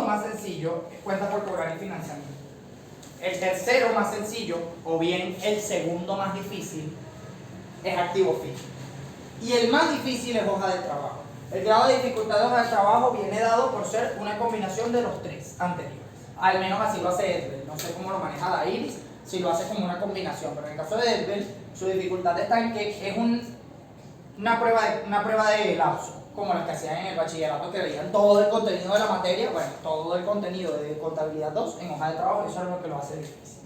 más sencillo es cuenta por cobrar y financiamiento. El tercero más sencillo, o bien el segundo más difícil, es activo fijo. Y el más difícil es hoja de trabajo. El grado de dificultad de hoja de trabajo viene dado por ser una combinación de los tres anteriores. Al menos así lo hace Edwell. No sé cómo lo maneja Dairis, si lo hace como una combinación. Pero en el caso de Edwell, su dificultad está en que es una prueba de lapso, como las que hacían en el bachillerato, que veían todo el contenido de la materia, bueno, todo el contenido de contabilidad 2 en hoja de trabajo, y eso es lo que lo hace difícil.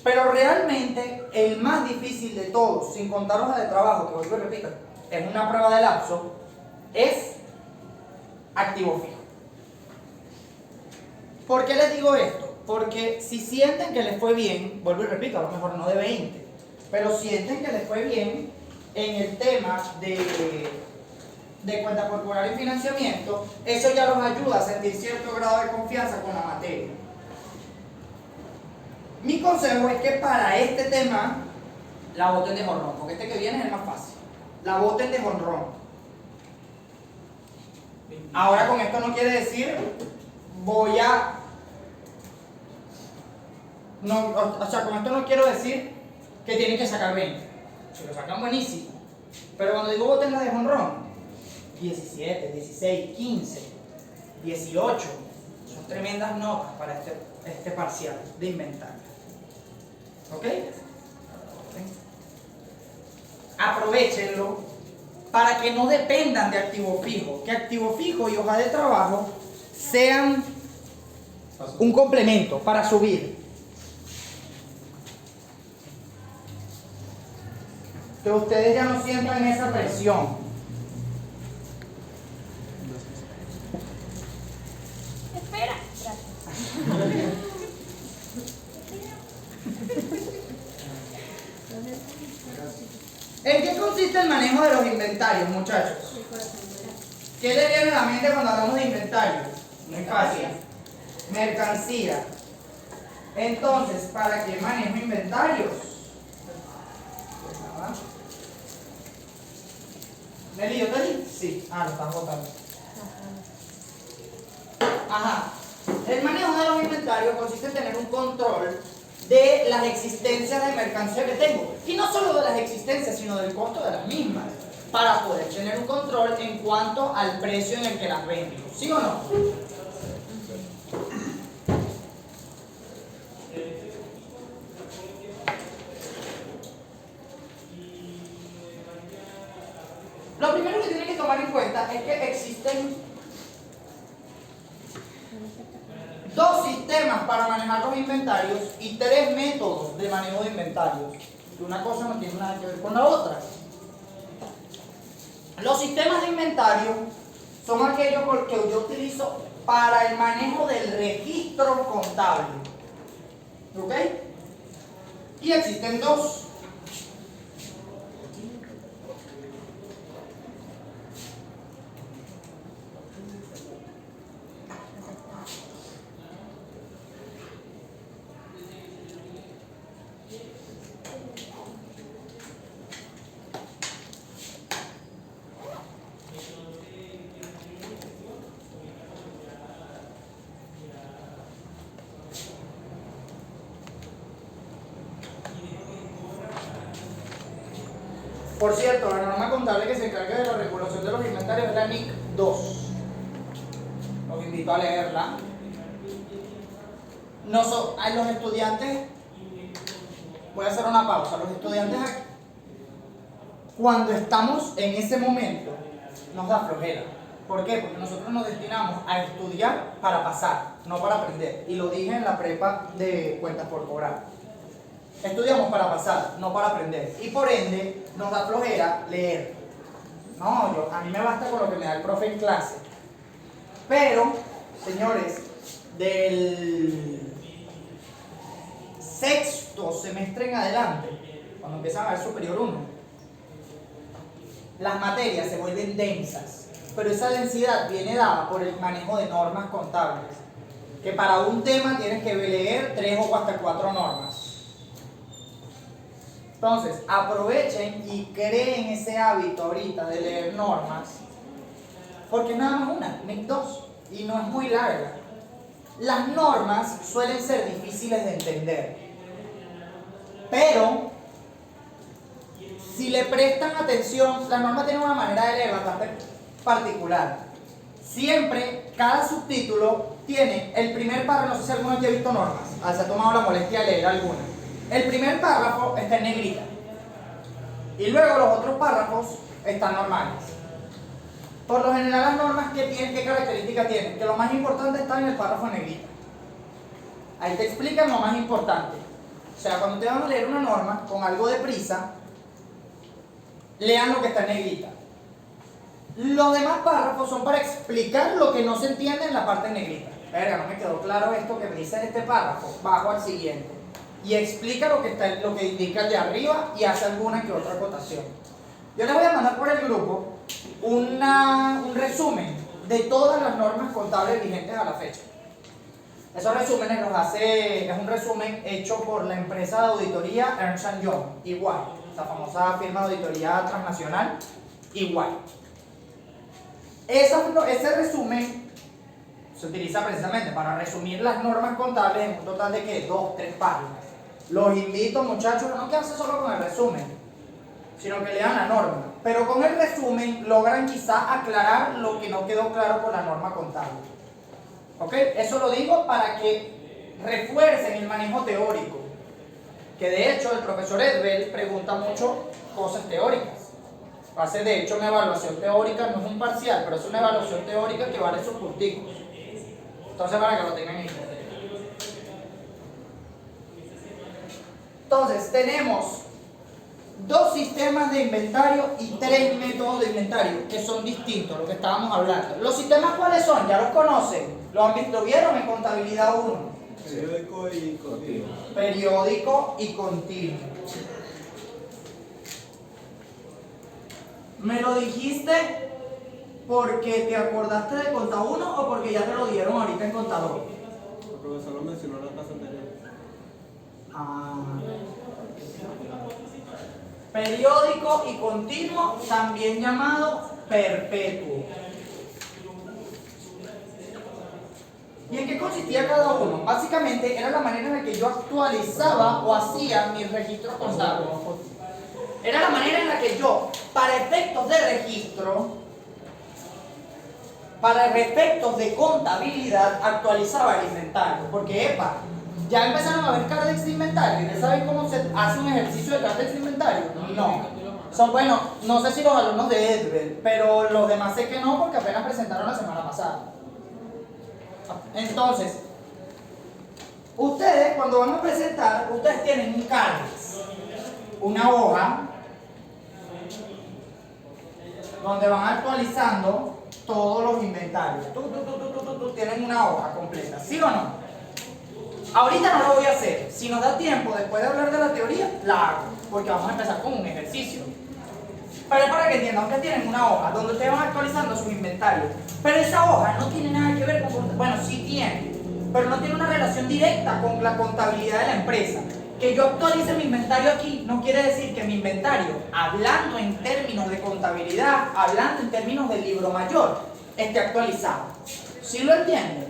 Pero realmente el más difícil de todos, sin contar hoja de trabajo, que vuelvo y repito, es una prueba de lapso, es activo fijo. ¿Por qué les digo esto? Porque si sienten que les fue bien, vuelvo y repito, a lo mejor no de 20, pero sienten que les fue bien en el tema de cuenta corporal y financiamiento, eso ya los ayuda a sentir cierto grado de confianza con la materia. Mi consejo es que para este tema la boten de jonrón, porque este que viene es el más fácil. La boten de jonrón. Ahora con esto no quiere decir con esto no quiero decir que tienen que sacar 20. Si lo sacan buenísimo. Pero cuando digo boten de jonrón, 17, 16, 15, 18, son tremendas notas para este parcial de inventario. ¿Ok? Aprovechenlo para que no dependan de activo fijo, que activo fijo y hoja de trabajo sean un complemento para subir. Que ustedes ya no sientan esa presión. Espera. ¿En qué consiste el manejo de los inventarios, muchachos? ¿Qué le viene a la mente cuando hablamos de inventario? Muy fácil. Mercancía. Entonces, ¿para qué manejo inventarios? ¿Nelly, yo te di? Sí. Lo estás botando. Ajá. El manejo de los inventarios consiste en tener un control de las existencias de mercancía que tengo. Y no solo de las existencias, sino del costo de las mismas. Para poder tener un control en cuanto al precio en el que las vendo. ¿Sí o no? Lo primero que tienen que tomar en cuenta es que existen dos sistemas para manejar los inventarios y tres métodos de manejo de inventarios. Que una cosa no tiene nada que ver con la otra. Los sistemas de inventario son aquellos que yo utilizo para el manejo del registro contable. ¿Ok? Y existen dos. Por cierto, la norma contable que se encarga de la regulación de los inventarios es la NIC 2. Los invito a leerla. A los estudiantes, voy a hacer una pausa. Los estudiantes, cuando estamos en ese momento, nos da flojera. ¿Por qué? Porque nosotros nos destinamos a estudiar para pasar, no para aprender. Y lo dije en la prepa de cuentas por cobrar. Estudiamos para pasar, no para aprender. Y por ende, nos da flojera leer. No, a mí me basta con lo que me da el profe en clase. Pero, señores, del sexto semestre en adelante, cuando empiezan a ver superior 1, las materias se vuelven densas. Pero esa densidad viene dada por el manejo de normas contables. Que para un tema tienes que leer 3 o hasta 4 normas. Entonces, aprovechen y creen ese hábito ahorita de leer normas, porque es nada más una, NIC 2, y no es muy larga. las normas suelen ser difíciles de entender, pero si le prestan atención, las normas tienen una manera de leer bastante particular. Siempre, cada subtítulo tiene el primer párrafo, no sé si alguno aquí ha visto normas, se ha tomado la molestia de leer alguna. El primer párrafo está en negrita y luego los otros párrafos están normales. Por lo general las normas, ¿qué características tienen? Que lo más importante está en el párrafo en negrita. Ahí te explican lo más importante. O sea, cuando te van a leer una norma con algo de prisa, lean lo que está en negrita. Los demás párrafos son para explicar lo que no se entiende en la parte en negrita. Verga, no me quedó claro esto que me dice en este párrafo. Bajo al siguiente y explica lo que indica el de arriba y hace alguna que otra acotación. Yo les voy a mandar por el grupo un resumen de todas las normas contables vigentes a la fecha. Esos resúmenes los hace, es un resumen hecho por la empresa de auditoría Ernst & Young, EY, esa famosa firma de auditoría transnacional, EY. Ese resumen se utiliza precisamente para resumir las normas contables en un total de ¿qué? 2, 3 páginas. Los invito, muchachos, a no quedarse solo con el resumen, sino que lean la norma. Pero con el resumen logran quizá aclarar lo que no quedó claro por la norma contable. ¿Ok? Eso lo digo para que refuercen el manejo teórico. Que de hecho el profesor Edbel pregunta mucho cosas teóricas. Hace de hecho una evaluación teórica, no es un parcial, pero es una evaluación teórica que vale sus punticos. Entonces, para que lo tengan en cuenta. Entonces, tenemos 2 sistemas de inventario y 3 métodos de inventario que son distintos, lo que estábamos hablando. ¿Los sistemas cuáles son? Ya los conocen. ¿Lo vieron en contabilidad 1? Periódico y continuo. Periódico y continuo. ¿Me lo dijiste porque te acordaste de Conta 1 o porque ya te lo dieron ahorita en Contador? El profesor lo mencionó en la clase anterior. Periódico y continuo, también llamado perpetuo. ¿Y en qué consistía cada uno? Básicamente era la manera en la que yo actualizaba o hacía mis registros contables. Era la manera en la que yo, para efectos de registro, para efectos de contabilidad, actualizaba el inventario. Porque, ya empezaron a ver cardex de inventario. ¿Ya saben cómo se hace un ejercicio de cardex de inventario? No. Bueno, no sé si los alumnos de Edbel, pero los demás sé que no, porque apenas presentaron la semana pasada. Entonces, ustedes cuando van a presentar, ustedes tienen un cardex, una hoja, donde van actualizando todos los inventarios. Tienen una hoja completa, ¿sí o no? Ahorita no lo voy a hacer. Si nos da tiempo, después de hablar de la teoría, la hago, porque vamos a empezar con un ejercicio. Pero es para que entiendan, ustedes tienen una hoja donde ustedes van actualizando sus inventarios. Pero esa hoja no tiene nada que ver con... Bueno, sí tiene, pero no tiene una relación directa con la contabilidad de la empresa. Que yo actualice mi inventario aquí no quiere decir que mi inventario, hablando en términos de contabilidad, hablando en términos del libro mayor, esté actualizado. ¿Sí lo entienden?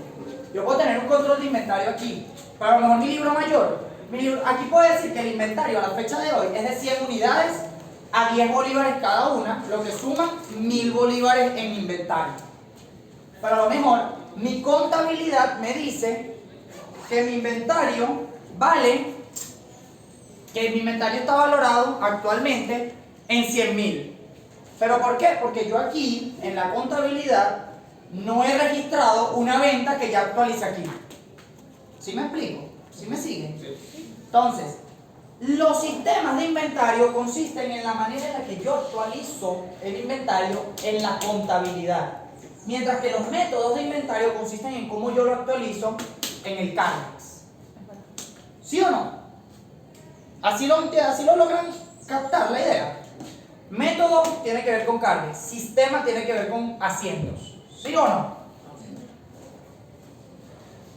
Yo puedo tener un control de inventario aquí, pero a lo mejor mi libro mayor, aquí puedo decir que el inventario a la fecha de hoy es de 100 unidades a 10 bolívares cada una, lo que suma 1000 bolívares en inventario. Pero a lo mejor mi contabilidad me dice que mi inventario vale, que mi inventario está valorado actualmente en 100.000. ¿Pero por qué? Porque yo aquí, en la contabilidad, no he registrado una venta que ya actualice aquí. ¿Sí me explico? ¿Sí me siguen? Sí. Entonces, los sistemas de inventario consisten en la manera en la que yo actualizo el inventario en la contabilidad. Mientras que los métodos de inventario consisten en cómo yo lo actualizo en el CARDEX. ¿Sí o no? ¿Así lo logran captar la idea? Método tiene que ver con CARDEX, sistema tiene que ver con asientos. ¿Sí o no?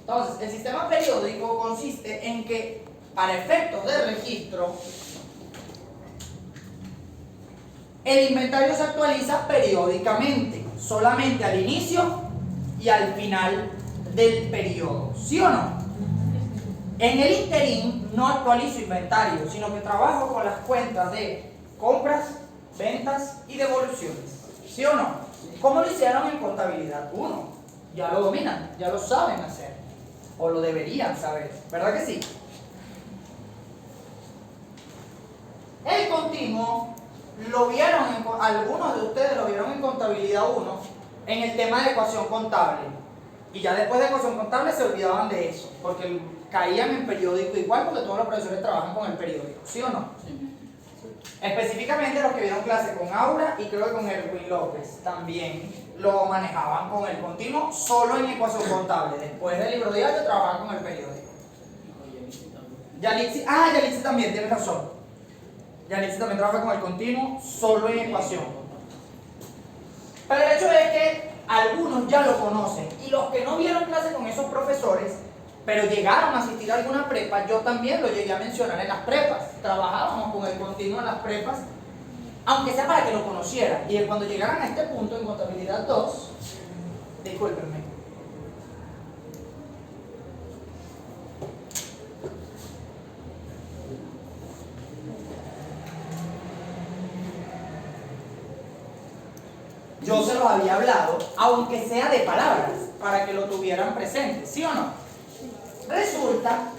Entonces, el sistema periódico consiste en que, para efectos de registro, el inventario se actualiza periódicamente, solamente al inicio y al final del periodo, ¿sí o no? En el interín no actualizo inventario, sino que trabajo con las cuentas de compras, ventas y devoluciones, ¿sí o no? ¿Cómo lo hicieron en contabilidad 1? Ya lo dominan, ya lo saben hacer, o lo deberían saber, ¿verdad que sí? El continuo lo vieron, algunos de ustedes lo vieron en contabilidad 1, en el tema de ecuación contable. Y ya después de ecuación contable se olvidaban de eso, porque caían en periódico igual, porque todos los profesores trabajan con el periódico, ¿sí o no? Sí. Específicamente los que vieron clase con Aura y creo que con Erwin López también lo manejaban con el continuo solo en ecuación contable. Después del libro diario trabajaban con el periódico. Yalitzi también, tienes razón. Yalitzi también trabaja con el continuo solo en ecuación. Pero el hecho es que algunos ya lo conocen y los que no vieron clase con esos profesores, pero llegaron a asistir a alguna prepa, yo también lo llegué a mencionar en las prepas. Trabajábamos con el continuo en las prepas, aunque sea para que lo conocieran. Y cuando llegaran a este punto en contabilidad 2, discúlpenme. Yo se los había hablado, aunque sea de palabras, para que lo tuvieran presente, ¿sí o no? Resulta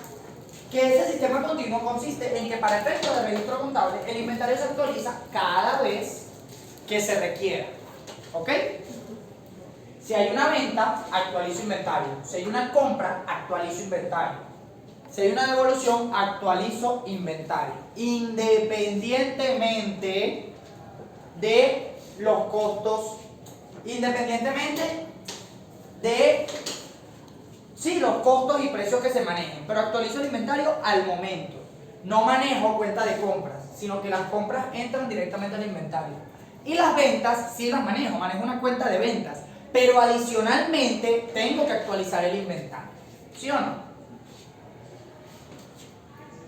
que ese sistema continuo consiste en que para efectos de registro contable, el inventario se actualiza cada vez que se requiera, ¿ok? Si hay una venta, actualizo inventario. Si hay una compra, actualizo inventario. Si hay una devolución, actualizo inventario. Independientemente de los costos, independientemente de los costos y precios que se manejen, pero actualizo el inventario al momento. No manejo cuenta de compras, sino que las compras entran directamente al inventario. Y las ventas sí las manejo una cuenta de ventas, pero adicionalmente tengo que actualizar el inventario, ¿sí o no?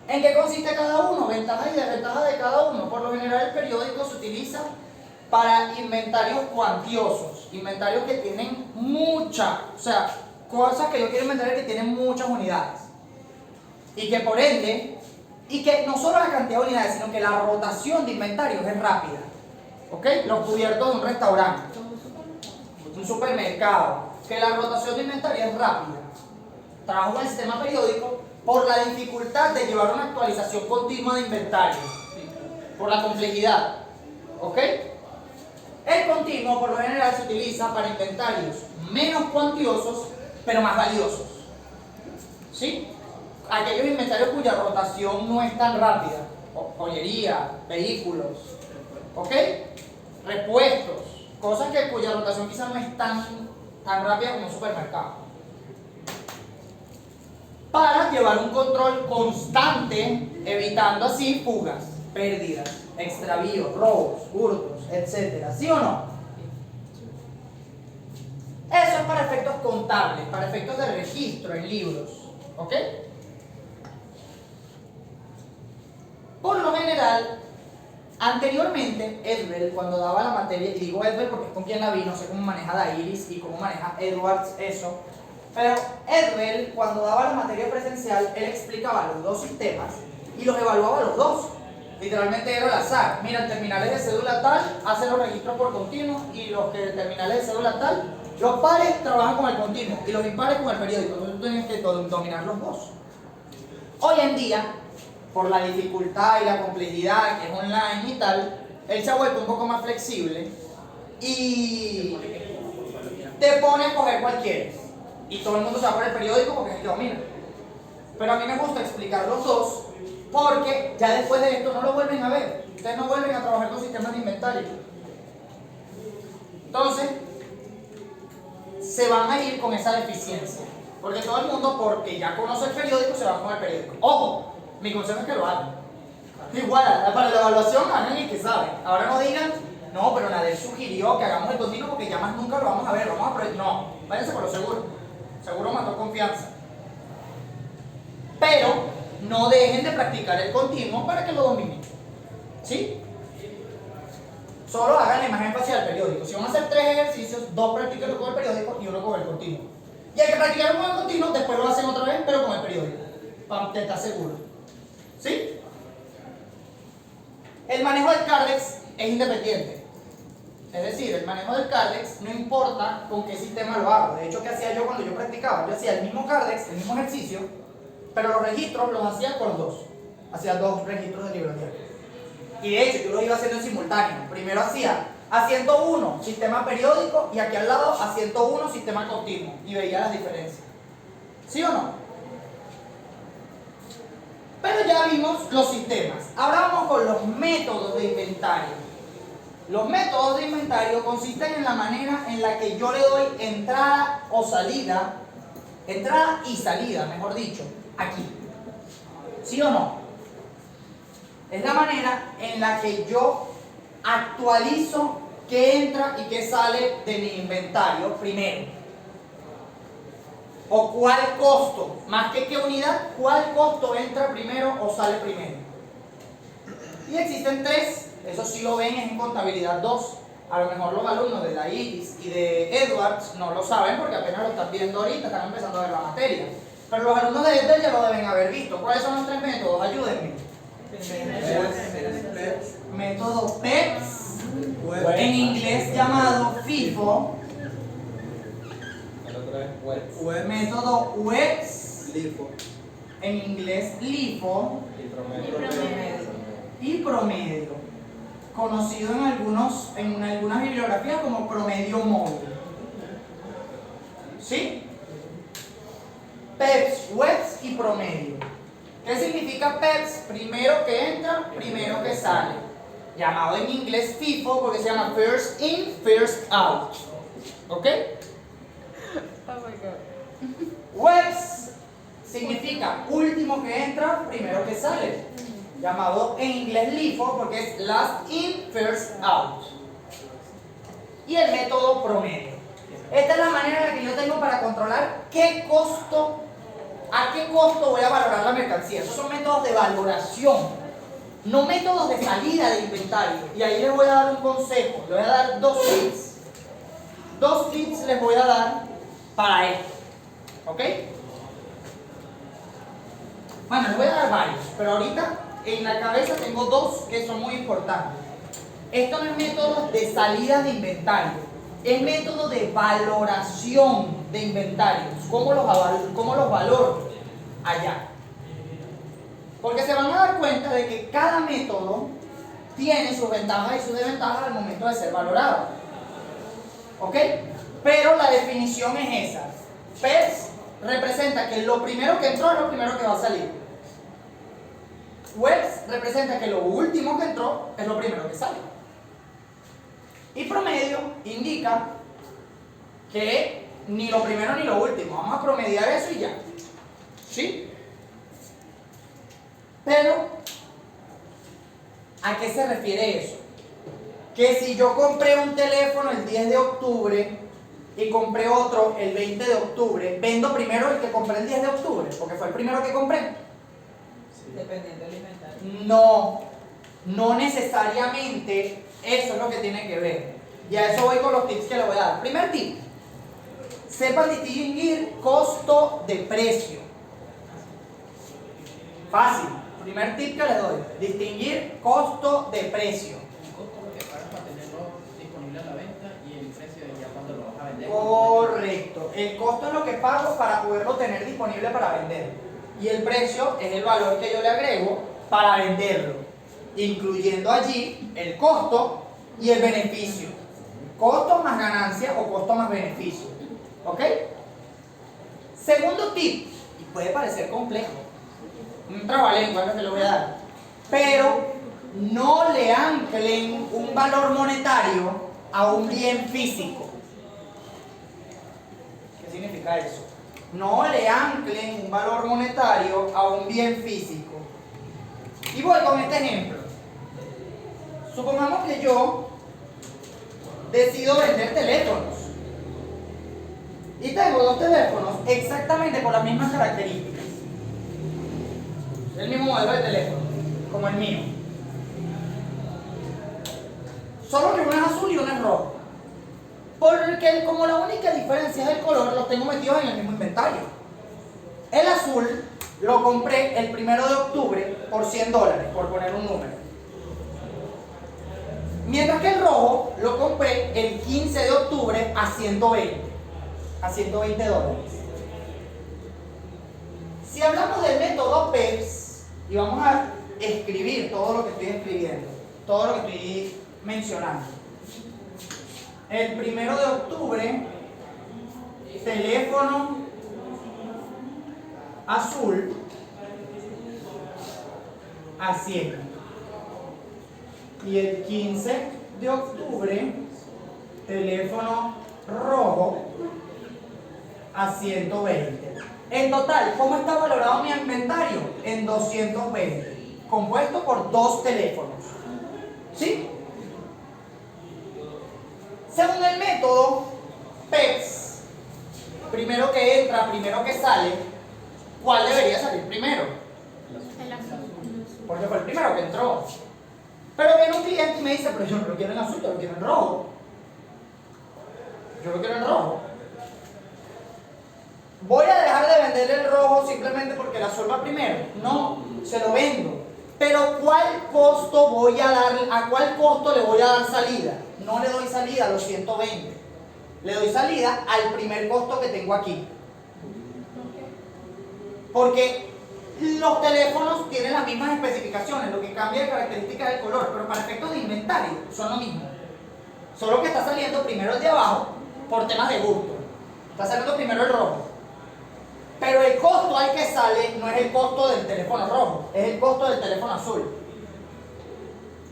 ¿En qué consiste cada uno? Ventajas y desventajas de cada uno. Por lo general el periódico se utiliza para inventarios cuantiosos, inventarios que tienen cosas que yo quiero inventar que tienen muchas unidades. Y que por ende, y que no solo la cantidad de unidades, sino que la rotación de inventarios es rápida. ¿Ok? Los cubiertos de un restaurante, un supermercado, que la rotación de inventario es rápida. Trabajo con el sistema periódico por la dificultad de llevar una actualización continua de inventario, por la complejidad. ¿Ok? El continuo por lo general se utiliza para inventarios menos cuantiosos, pero más valiosos. ¿Sí? Aquellos inventarios cuya rotación no es tan rápida. Joyería, vehículos, ¿ok? Repuestos, cosas cuya rotación quizás no es tan rápida como un supermercado. Para llevar un control constante, evitando así fugas, pérdidas, extravíos, robos, hurtos, etc. ¿Sí o no? Eso es para efectos contables, para efectos de registro en libros. ¿Ok? Por lo general, anteriormente, Edwell, cuando daba la materia, y digo Edwell porque es con quien la vi, no sé cómo maneja Dairis y cómo maneja Edwards eso, pero Edwell, cuando daba la materia presencial, él explicaba los dos sistemas y los evaluaba los dos. Literalmente era al azar. Mira, terminales de cédula tal hacen los registros por continuo y los que terminales de cédula tal, los pares trabajan con el continuo y los impares con el periódico. Entonces tú tienes que dominar los dos. Hoy en día, por la dificultad y la complejidad que es online y tal, él se ha vuelto un poco más flexible y te pone a escoger cualquiera. Y todo el mundo se va por el periódico porque es el que domina. Pero a mí me gusta explicar los dos porque ya después de esto no lo vuelven a ver. Ustedes no vuelven a trabajar con sistemas de inventario. Entonces, se van a ir con esa deficiencia. Porque todo el mundo, porque ya conoce el periódico, se va con el periódico. Ojo, mi consejo es que lo hagan. Igual, para la evaluación hagan el que sabe. Ahora no digan, no, pero Nader sugirió que hagamos el continuo porque ya más nunca lo vamos a ver, no, váyanse por lo seguro. Seguro mató confianza. Pero no dejen de practicar el continuo para que lo dominen. ¿Sí? Solo háganle más énfasis al periódico. Si van a hacer 3 ejercicios, 2 practíquenlo con el periódico y 1 con el continuo. Y hay que practicar un modo continuo, después lo hacen otra vez, pero con el periódico, para estar seguro. ¿Sí? El manejo del Cardex es independiente. Es decir, el manejo del Cardex no importa con qué sistema lo hago. De hecho, ¿qué hacía yo cuando yo practicaba? Yo hacía el mismo Cardex, el mismo ejercicio, pero los registros los hacía con dos. Hacía dos registros de libro diario. Y de hecho, yo los iba haciendo en simultáneo. Primero hacía a 101 sistema periódico y aquí al lado a 101 sistema continuo. Y veía las diferencias. ¿Sí o no? Pero ya vimos los sistemas. Ahora vamos con los métodos de inventario. Los métodos de inventario consisten en la manera en la que yo le doy entrada o salida, entrada y salida, mejor dicho, aquí. ¿Sí o no? Es la manera en la que yo actualizo qué entra y qué sale de mi inventario primero. O cuál costo, más que qué unidad, cuál costo entra primero o sale primero. Y existen tres. Eso sí lo ven en contabilidad 2. A lo mejor los alumnos de la IRIS y de Edwards no lo saben porque apenas lo están viendo ahorita, están empezando a ver la materia. Pero los alumnos de Edwards ya lo deben haber visto. ¿Cuáles son los tres métodos? Ayúdenme. Método PEPS, en inglés llamado FIFO. Método WEPS, en inglés LIFO. Y promedio, conocido en algunas bibliografías como promedio móvil. ¿Sí? PEPS, WEPS y promedio. ¿Qué significa PEPS? Primero que entra, primero que sale. Llamado en inglés FIFO porque se llama First In, First Out. ¿Ok? Oh my God. WEPS significa último que entra, primero que sale. Llamado en inglés LIFO porque es Last In, First Out. Y el método promedio. Esta es la manera en la que yo tengo para controlar qué costo, a qué costo voy a valorar la mercancía. Esos son métodos de valoración, no métodos de salida de inventario. Y ahí les voy a dar un consejo, les voy a dar dos tips. Dos tips les voy a dar para esto. ¿Ok? Bueno, les voy a dar varios, pero ahorita en la cabeza tengo dos que son muy importantes. Esto no es método de salida de inventario, es método de valoración de inventarios. ¿Cómo los valoro allá? Porque se van a dar cuenta de que cada método tiene sus ventajas y sus desventajas al momento de ser valorado. ¿Ok? Pero la definición es esa. PEPS representa que lo primero que entró es lo primero que va a salir. WEPS representa que lo último que entró es lo primero que sale. Y promedio indica que ni lo primero ni lo último. Vamos a promediar eso y ya. ¿Sí? Pero, ¿a qué se refiere eso? Que si yo compré un teléfono el 10 de octubre y compré otro el 20 de octubre, ¿vendo primero el que compré el 10 de octubre? Porque fue el primero que compré. Dependiendo del inventario. No necesariamente eso es lo que tiene que ver. Y a eso voy con los tips que le voy a dar. Primer tip, sepan distinguir costo de precio. Fácil. Primer tip que les doy, distinguir costo de precio. El costo es lo que pagas para tenerlo disponible a la venta y el precio es ya cuando lo vas a vender. Correcto. El costo es lo que pago para poderlo tener disponible para vender. Y el precio es el valor que yo le agrego para venderlo, incluyendo allí el costo y el beneficio. Costo más ganancia o costo más beneficio. ¿Ok? Segundo tip, y puede parecer complejo, un trabalenguas que le voy a dar, pero no le anclen un valor monetario a un bien físico. ¿Qué significa eso? No le anclen un valor monetario a un bien físico. Y voy con este ejemplo. Supongamos que yo decido vender teléfonos. Y tengo dos teléfonos exactamente con las mismas características. El mismo modelo de teléfono, como el mío. Solo que uno es azul y uno es rojo. Porque como la única diferencia es el color, los tengo metidos en el mismo inventario. El azul lo compré el 1 de octubre por $100, por poner un número. Mientras que el rojo lo compré el 15 de octubre a 120 dólares. Si hablamos del método PEPS, y vamos a escribir todo lo que estoy escribiendo, todo lo que estoy mencionando. El 1 de octubre, teléfono azul a 100. Y el 15 de octubre, teléfono rojo a 120. En total, ¿cómo está valorado mi inventario? En 220, compuesto por 2 teléfonos. ¿Sí? Según el método PEPS, primero que entra, primero que sale, ¿cuál debería salir primero? El azul. Porque fue el primero que entró. Pero viene un cliente y me dice, pero yo no lo quiero en azul, yo lo quiero en rojo. Yo lo quiero en rojo. ¿Voy a dejar de vender el rojo simplemente porque el azul va primero? No, se lo vendo. Pero ¿cuál costo voy a dar? ¿A cuál costo le voy a dar salida? No le doy salida a los 120. Le doy salida al primer costo que tengo aquí. Porque los teléfonos tienen las mismas especificaciones, lo que cambia de características del color, pero para efectos de inventario son lo mismo. Solo que está saliendo primero el de abajo por temas de gusto. Está saliendo primero el rojo. Pero el costo al que sale no es el costo del teléfono rojo, es el costo del teléfono azul.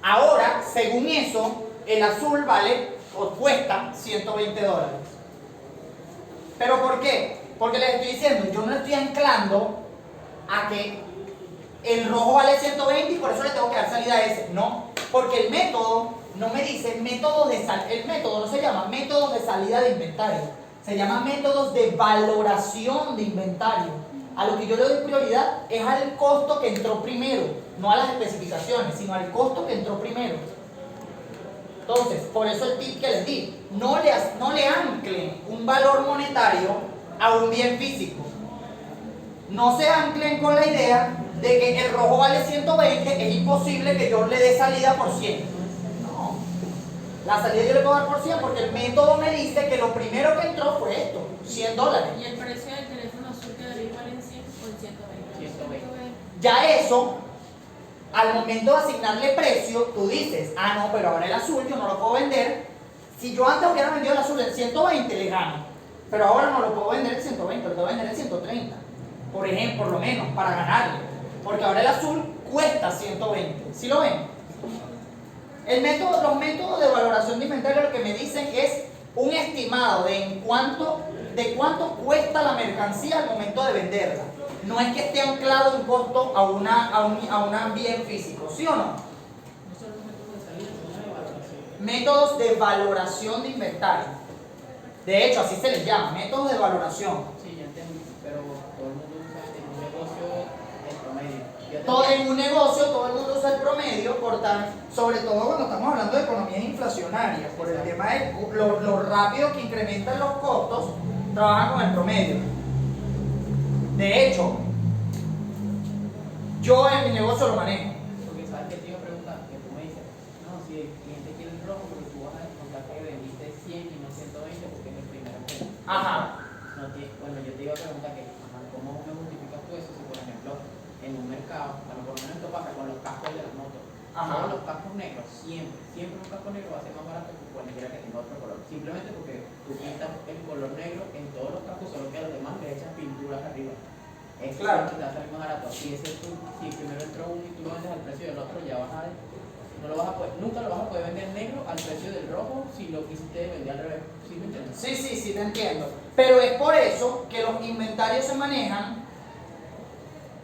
Ahora, según eso, el azul vale o cuesta 120 dólares. ¿Pero por qué? Porque les estoy diciendo, yo no estoy anclando a que el rojo vale 120 y por eso le tengo que dar salida a ese. No, porque el método no me dice métodos de salida. El método no se llama métodos de salida de inventario, se llama métodos de valoración de inventario. A lo que yo le doy prioridad es al costo que entró primero, no a las especificaciones, sino al costo que entró primero. Entonces, por eso el tip que les di, no le anclen un valor monetario a un bien físico. No se anclen con la idea de que el rojo vale 120, es imposible que yo le dé salida por 100. No. La salida yo le puedo dar por 100 porque el método me dice que lo primero que entró fue esto, 100 dólares. Y el precio del teléfono azul quedaría igual en 100 o en 120. 120. Ya eso, al momento de asignarle precio, tú dices, ah no, pero ahora el azul yo no lo puedo vender. Si yo antes hubiera vendido el azul en 120, le gano. Pero ahora no lo puedo vender en 120, lo puedo vender en 130. Por ejemplo, por lo menos, para ganarle. Porque ahora el azul cuesta 120. ¿Sí lo ven? Los métodos de valoración de inventario lo que me dicen es un estimado de cuánto cuesta la mercancía al momento de venderla. No es que esté anclado un costo a un bien físico, ¿sí o no? No son los métodos de salida, sino de valoración. Métodos de valoración de inventario. De hecho, así se les llama, métodos de valoración. Sí, ya entendí, pero todo el mundo usa en un negocio el promedio. En un negocio todo el mundo usa el promedio, sobre todo cuando estamos hablando de economías inflacionarias, por el tema de lo rápido que incrementan los costos, trabajan con el promedio. De hecho, yo en mi negocio lo manejo. Porque sabes que te iba a preguntar, que tú me dices, no, si el cliente quiere el rojo, pero tú vas a descontar que vendiste 100 y no 120 porque es el primero que. Ajá. Bueno, yo te iba a preguntar que, ¿cómo me justificas tú eso si, por ejemplo, en un mercado, bueno, por lo menos esto pasa con los cascos de las motos, todos los cascos negros, siempre un casco negro va a ser más barato que cualquiera que tenga otro color, simplemente porque tú pintas el color negro en todos los cascos, solo que a los demás le echas pinturas arriba. Es claro que te va a salir más barato. Si primero entró uno y tú lo vendes al precio del otro, ya vas a nunca lo vas a poder vender negro al precio del rojo si lo quisiste vender al revés. ¿Sí me entiendes? Sí, te entiendo. Pero es por eso que los inventarios se manejan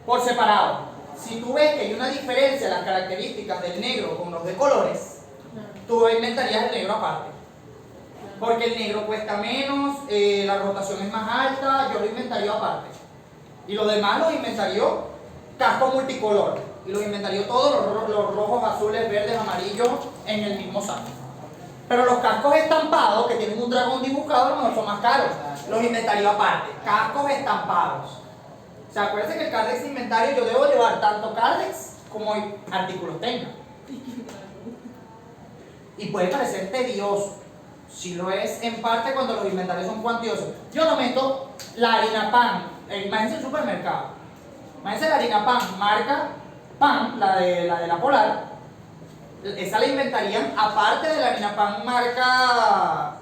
por separado. Si tú ves que hay una diferencia en las características del negro con los de colores, tú inventarías el negro aparte. Porque el negro cuesta menos, la rotación es más alta, yo lo inventaría aparte. Y lo demás lo inventario casco multicolor. Y los inventario todos los rojos, azules, verdes, amarillos en el mismo saco. Pero los cascos estampados, que tienen un dragón dibujado, a lo mejor son más caros. Los inventario aparte. Cascos estampados. O sea, acuérdense que el Cardex de inventario yo debo llevar tanto Cardex como artículos tenga. Y puede parecer tedioso. Si lo es en parte cuando los inventarios son cuantiosos. Yo no meto la harina pan. Imagínense el supermercado. Imagínense la harina pan, marca pan, la de la Polar. Esa la inventarían aparte de la harina pan marca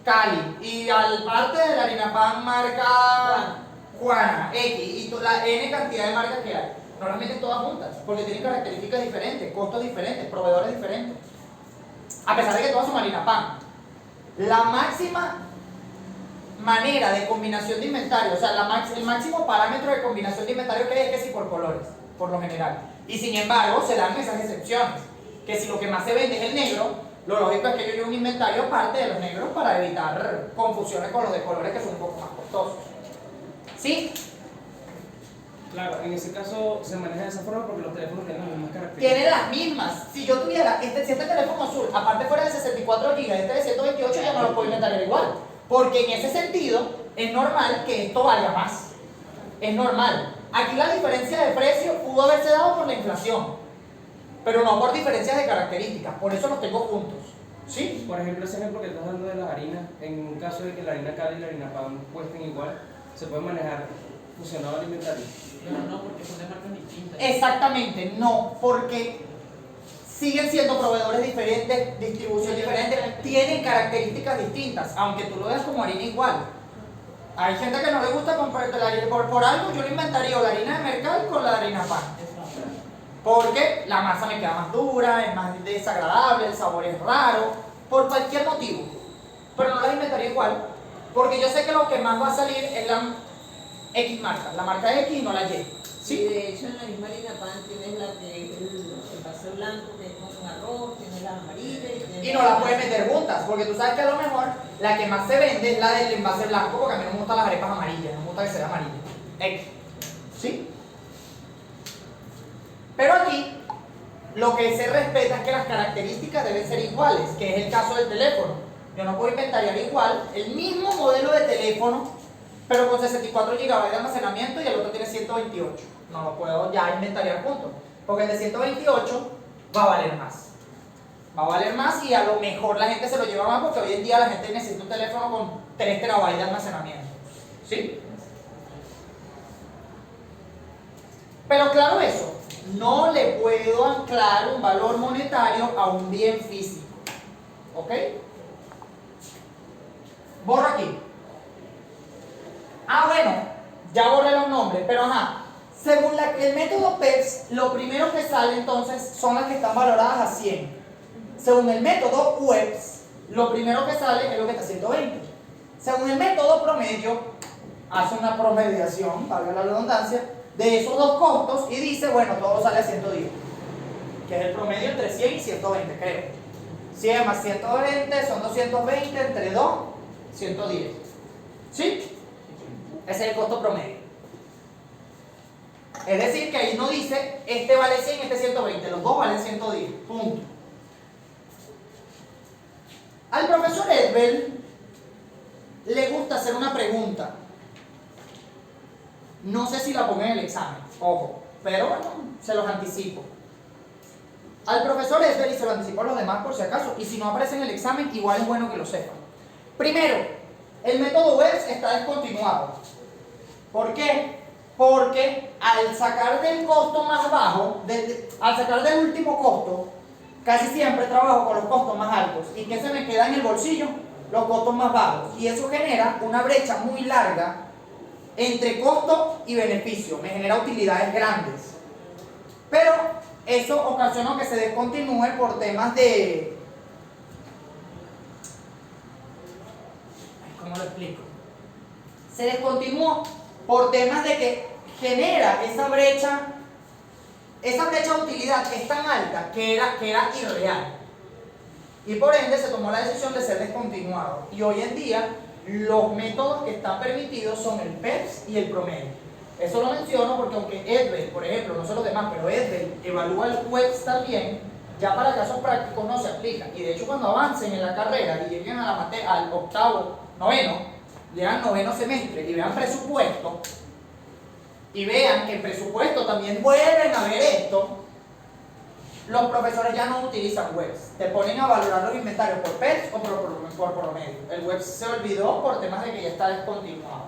Cali. Y aparte de la harina pan marca Juana, X. Y la N cantidad de marcas que hay. No las meten todas juntas, porque tienen características diferentes, costos diferentes, proveedores diferentes. A pesar de que todas son harina pan. La máxima manera de combinación de inventario, o sea, el máximo parámetro de combinación de inventario que hay es que sí por colores, por lo general. Y sin embargo, se dan esas excepciones. Que si lo que más se vende es el negro, lo lógico es que yo lleve un inventario aparte de los negros para evitar confusiones con los de colores que son un poco más costosos. ¿Sí? Claro, en ese caso se maneja de esa forma porque los teléfonos tienen las mismas características. Tiene las mismas. Si yo tuviera, si este teléfono azul, aparte fuera de 64 GB, este de 128 ya no lo puedo inventariar igual. Porque en ese sentido, es normal que esto valga más. Es normal. Aquí la diferencia de precio pudo haberse dado por la inflación, pero no por diferencias de características. Por eso los tengo juntos. ¿Sí? Por ejemplo, ese ejemplo que estás dando de las harinas, en un caso de que la harina Cali y la harina pan cuesten igual, se puede manejar fusionado al inventario. Pero no, porque son de marcas distintas. Exactamente, no, porque siguen siendo proveedores diferentes, distribución diferente, tienen características distintas, aunque tú lo veas como harina igual. Hay gente que no le gusta comprar la harina, por algo yo le inventaría la harina de mercal con la harina pan. Porque la masa me queda más dura, es más desagradable, el sabor es raro, por cualquier motivo. Pero no las inventaría igual, porque yo sé que lo que más va a salir es la X marca, la marca X y no la Y. Sí, de hecho en la misma harina pan tienes la que es el base blanco, que es con arroz, tienes la amarilla y no la puedes meter juntas, porque tú sabes que a lo mejor la que más se vende es la del envase blanco, porque a mí no me gustan las arepas amarillas, no me gusta que sea amarilla. X. ¿Sí? Pero aquí lo que se respeta es que las características deben ser iguales, que es el caso del teléfono. Yo no puedo inventariar igual el mismo modelo de teléfono, pero con 64 GB de almacenamiento y el otro tiene 128. No lo puedo ya inventariar juntos, porque el de 128 va a valer más. Va a valer más y a lo mejor la gente se lo lleva más porque hoy en día la gente necesita un teléfono con 3 TB de almacenamiento. ¿Sí? Pero claro eso, no le puedo anclar un valor monetario a un bien físico. ¿Ok? Borro aquí. Ah, bueno, ya borré los nombres, pero ajá. Según el método PEPS, lo primero que sale entonces son las que están valoradas a 100. Según el método WEPS, lo primero que sale es lo que está a 120. Según el método promedio, hace una promediación, valga la redundancia, de esos dos costos y dice, bueno, todo sale a 110, que es el promedio entre 100 y 120, creo. 100 más 120 son 220, entre 2, 110. ¿Sí? Ese es el costo promedio. Es decir, que ahí no dice, este vale 100, este 120, los dos valen 110, punto. Al profesor Edbel le gusta hacer una pregunta. No sé si la pongo en el examen, ojo, pero bueno, se los anticipo. Al profesor Edbel, y se lo anticipo a los demás por si acaso, y si no aparece en el examen, igual es bueno que lo sepan. Primero, el método WEPS está descontinuado. ¿Por qué? Porque al sacar del costo más bajo, al sacar del último costo, casi siempre trabajo con los costos más altos. ¿Y qué se me queda en el bolsillo? Los costos más bajos. Y eso genera una brecha muy larga entre costo y beneficio. Me genera utilidades grandes. Pero eso ocasionó que se descontinúe por temas de... ¿Cómo lo explico? Se descontinuó por temas de que genera esa brecha de utilidad es tan alta que era irreal. Y por ende se tomó la decisión de ser descontinuado. Y hoy en día los métodos que están permitidos son el PEPS y el promedio. Eso lo menciono porque aunque Edbel, por ejemplo, no son los demás, pero Edbel evalúa el WEPS también, ya para casos prácticos no se aplican. Y de hecho cuando avancen en la carrera y lleguen a al octavo, noveno, llegan noveno semestre y vean presupuesto, y vean que el presupuesto también vuelven a ver esto, los profesores ya no utilizan webs. Te ponen a valorar los inventarios por PERS o por promedio. El web se olvidó por temas de que ya está descontinuado.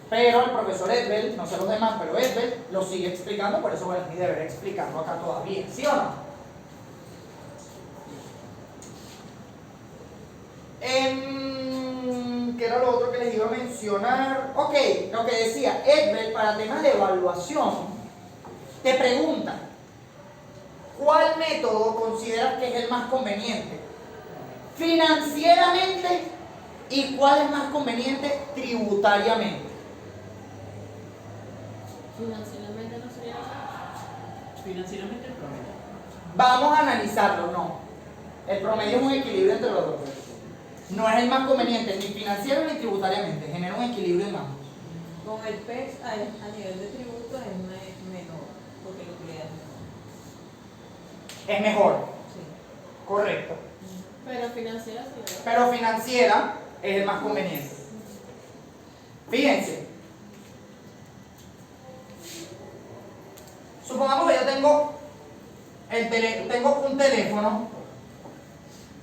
Pero el profesor Edbel, no sé los demás, pero Edbel lo sigue explicando, por eso bueno, es mi deber explicarlo acá todavía. ¿Sí o no? ¿Qué era lo otro que les iba a mencionar? Ok, lo que decía, Edbel para temas de evaluación te pregunta ¿cuál método consideras que es el más conveniente financieramente y cuál es más conveniente tributariamente? Financieramente no sería Financieramente el promedio. Vamos a analizarlo, no. El promedio es un equilibrio entre los dos. No es el más conveniente ni financiero ni tributariamente, genera un equilibrio en ambos. Con el PES a nivel de tributo es menor, porque la utilidad es menor. Es mejor, Sí. correcto. Pero financiera sí, ¿verdad? Pero financiera es el más conveniente. Fíjense. Supongamos que yo tengo un teléfono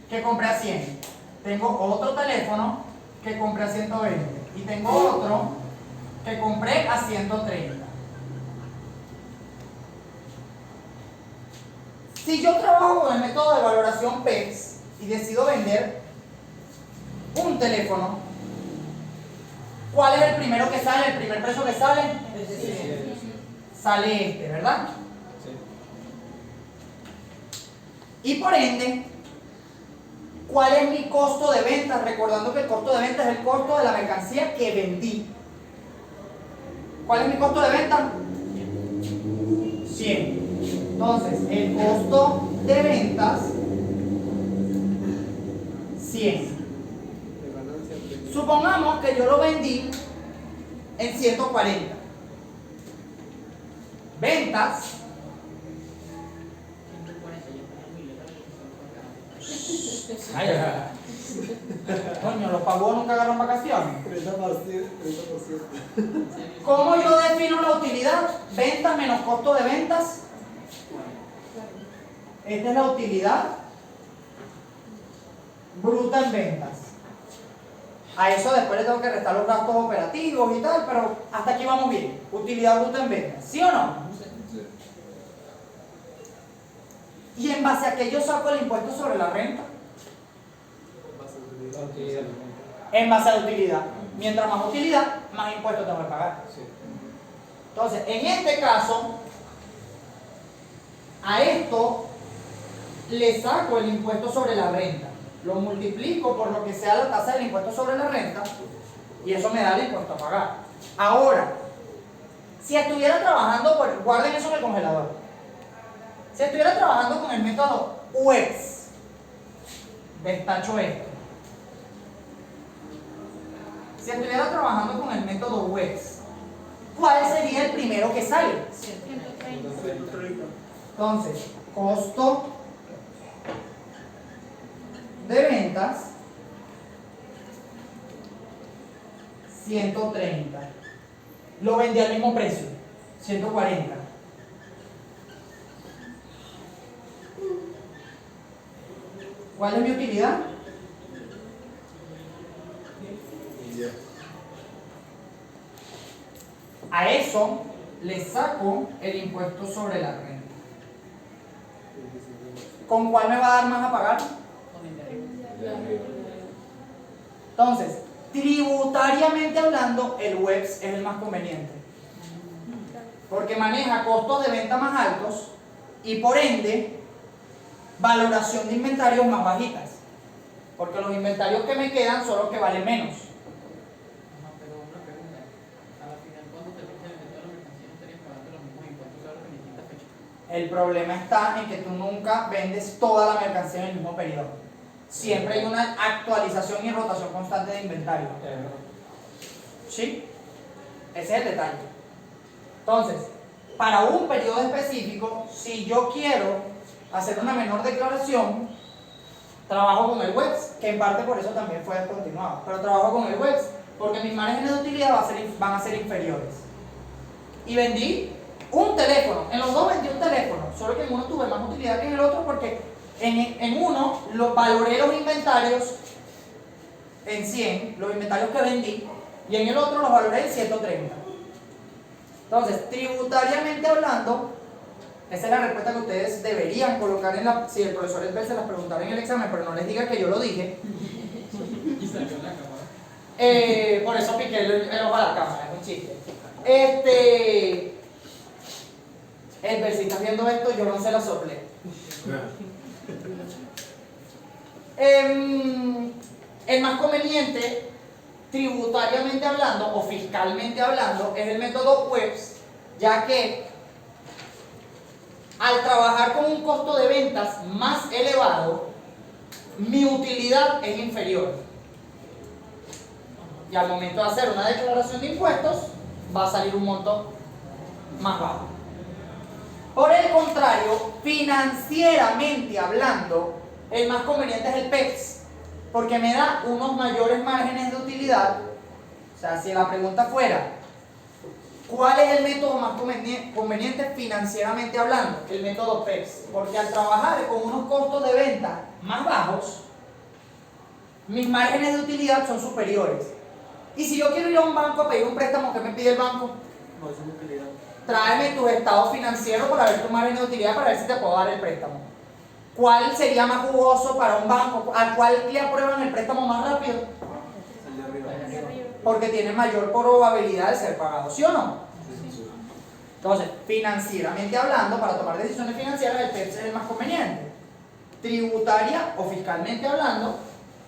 que compré a 100. Tengo otro teléfono que compré a 120. Y tengo otro que compré a 130. Si yo trabajo con el método de valoración PEX y decido vender un teléfono, ¿cuál es el primero que sale? El primer precio que sale Es decir, sale este, ¿verdad? Sí. Y por ende, ¿cuál es mi costo de venta? Recordando que el costo de venta es el costo de la mercancía que vendí. ¿Cuál es mi costo de venta? 100. Entonces, el costo de ventas, 100. Supongamos que yo lo vendí en 140. Ventas, 140 ya está muy legal. ay, coño, los pagos nunca agarran vacaciones. 30%. ¿Cómo yo defino la utilidad? Ventas menos costo de ventas. Esta es la utilidad bruta en ventas. A eso después le tengo que restar los gastos operativos y tal, pero hasta aquí vamos bien. Utilidad bruta en ventas, ¿sí o no? ¿Y en base a qué yo saco el impuesto sobre la renta? En base a la utilidad. Mientras más utilidad, más impuestos tengo que pagar. Entonces, en este caso, a esto le saco el impuesto sobre la renta. Lo multiplico por lo que sea la tasa del impuesto sobre la renta y eso me da el impuesto a pagar. Ahora, si estuviera trabajando, guarden eso en el congelador. Si estuviera trabajando con el método UEX, destacho esto. Si estuviera trabajando con el método UEX, ¿cuál sería el primero que sale? 130. Entonces, costo de ventas 130. Lo vendí al mismo precio, 140. ¿Cuál es mi utilidad? 10. A eso le saco el impuesto sobre la renta. ¿Con cuál me va a dar más a pagar? Con el de arriba. Entonces, tributariamente hablando, el WEBS es el más conveniente. Porque maneja costos de venta más altos y por ende, valoración de inventarios más bajitas. Porque los inventarios que me quedan son los que valen menos. No, pero una pregunta. A la final, ¿cuándo te metes en toda la mercancía no estarías pagando los mismos impuestos sobre las distintas fechas? El problema está en que tú nunca vendes toda la mercancía en el mismo periodo. Siempre hay una actualización y rotación constante de inventario. ¿Sí? Ese es el detalle. Entonces, para un periodo específico, si yo quiero hacer una menor declaración, trabajo con el WEX, que en parte por eso también fue descontinuado, pero trabajo con el WEX porque mis márgenes de utilidad van a ser inferiores. Y vendí un teléfono, en los dos vendí un teléfono, solo que en uno tuve más utilidad que en el otro porque en uno valoré los inventarios en 100, los inventarios que vendí, y en el otro los valoré en 130. Entonces, tributariamente hablando, esa es la respuesta que ustedes deberían colocar en la... Si el profesor Esbel se las preguntara en el examen, pero no les diga que yo lo dije. Y salió en la cámara. Por eso piqué el ojo a la cámara, es un chiste. Esbel, si estás viendo esto, yo no se la soplé. El más conveniente, tributariamente hablando o fiscalmente hablando, es el método WEBS, ya que al trabajar con un costo de ventas más elevado, mi utilidad es inferior. Y al momento de hacer una declaración de impuestos, va a salir un monto más bajo. Por el contrario, financieramente hablando, el más conveniente es el PEPS, porque me da unos mayores márgenes de utilidad. O sea, si la pregunta fuera, ¿cuál es el método más conveniente financieramente hablando? El método PEPS, porque al trabajar con unos costos de venta más bajos, mis márgenes de utilidad son superiores. Y si yo quiero ir a un banco a pedir un préstamo, ¿qué me pide el banco? No, eso es utilidad. Tráeme tus estados financieros para ver tu margen de utilidad, para ver si te puedo dar el préstamo. ¿Cuál sería más jugoso para un banco? ¿A cuál le aprueban el préstamo más rápido? El de arriba. Porque tiene mayor probabilidad de ser pagado, ¿sí o no? Entonces, financieramente hablando, para tomar decisiones financieras, el PEPS es el más conveniente. Tributaria o fiscalmente hablando,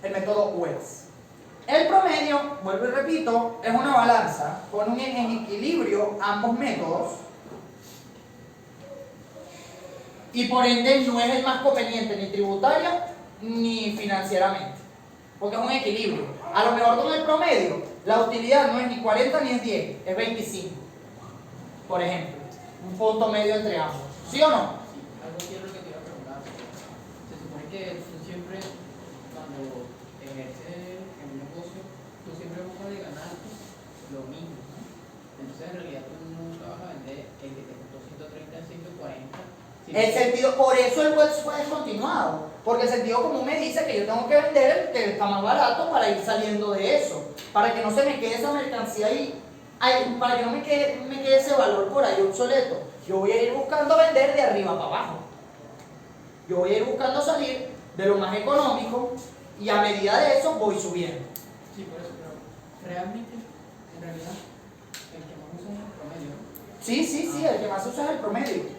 el método WEBS. El promedio, vuelvo y repito, es una balanza, pone en equilibrio ambos métodos y por ende no es el más conveniente ni tributaria ni financieramente, porque es un equilibrio. A lo mejor con el promedio, la utilidad no es ni 40 ni es 10, es 25, por ejemplo, un punto medio entre ambos, ¿sí o no? Algo que es lo que te iba a preguntar. Se supone que tú siempre, cuando ejerces en un negocio, tú siempre buscas de ganar lo mismo, ¿no? Entonces, en realidad, tú nunca vas a vender el que te costó 130 en 140. El sentido, por eso el WEBS fue descontinuado, porque el sentido común me dice que yo tengo que vender el que está más barato para ir saliendo de eso, para que no se me quede esa mercancía ahí, para que no me quede ese valor por ahí obsoleto. Yo voy a ir buscando vender de arriba para abajo. Yo voy a ir buscando salir de lo más económico y a medida de eso voy subiendo. Sí, por eso, pero realmente, en realidad, el que más usa es el promedio, ¿no? Sí, el que más usa es el promedio.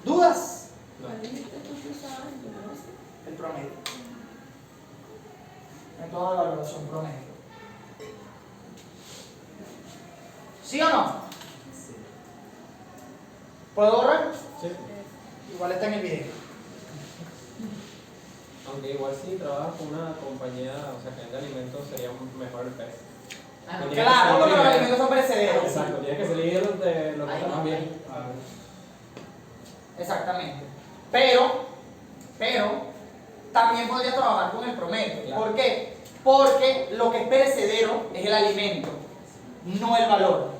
¿Dudas? ¿Cuál dijiste tú que usabas en tu negocio? El promedio. Método de valoración promedio. ¿Sí o no? Sí. ¿Puedo borrar? Sí. Igual está en el video. Aunque igual si trabajas con una compañía, o sea, que vende alimentos, sería mejor el PEPS. Claro, porque los alimentos son perecederos. Exacto, tienes que salir de lo que Ahí está va, más bien. ahí. Exactamente. Pero, también podría trabajar con el promedio. Claro. ¿Por qué? Porque lo que es perecedero es el alimento, no el valor.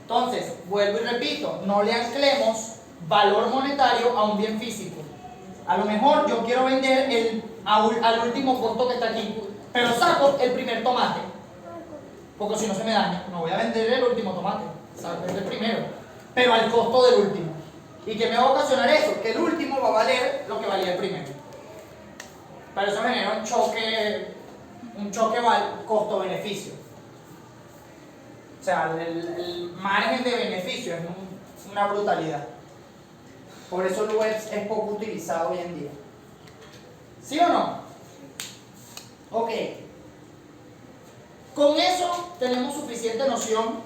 Entonces, vuelvo y repito, no le anclemos valor monetario a un bien físico. A lo mejor yo quiero vender al último costo que está aquí, pero saco el primer tomate, porque si no se me daña, no voy a vender el último tomate, saco el primero, pero al costo del último. ¿Y qué me va a ocasionar eso? Que el último va a valer lo que valía el primero. Pero eso genera un choque costo-beneficio. O sea, el margen de beneficio es una brutalidad. Por eso el WEBS es poco utilizado hoy en día. ¿Sí o no? Ok. Con eso tenemos suficiente noción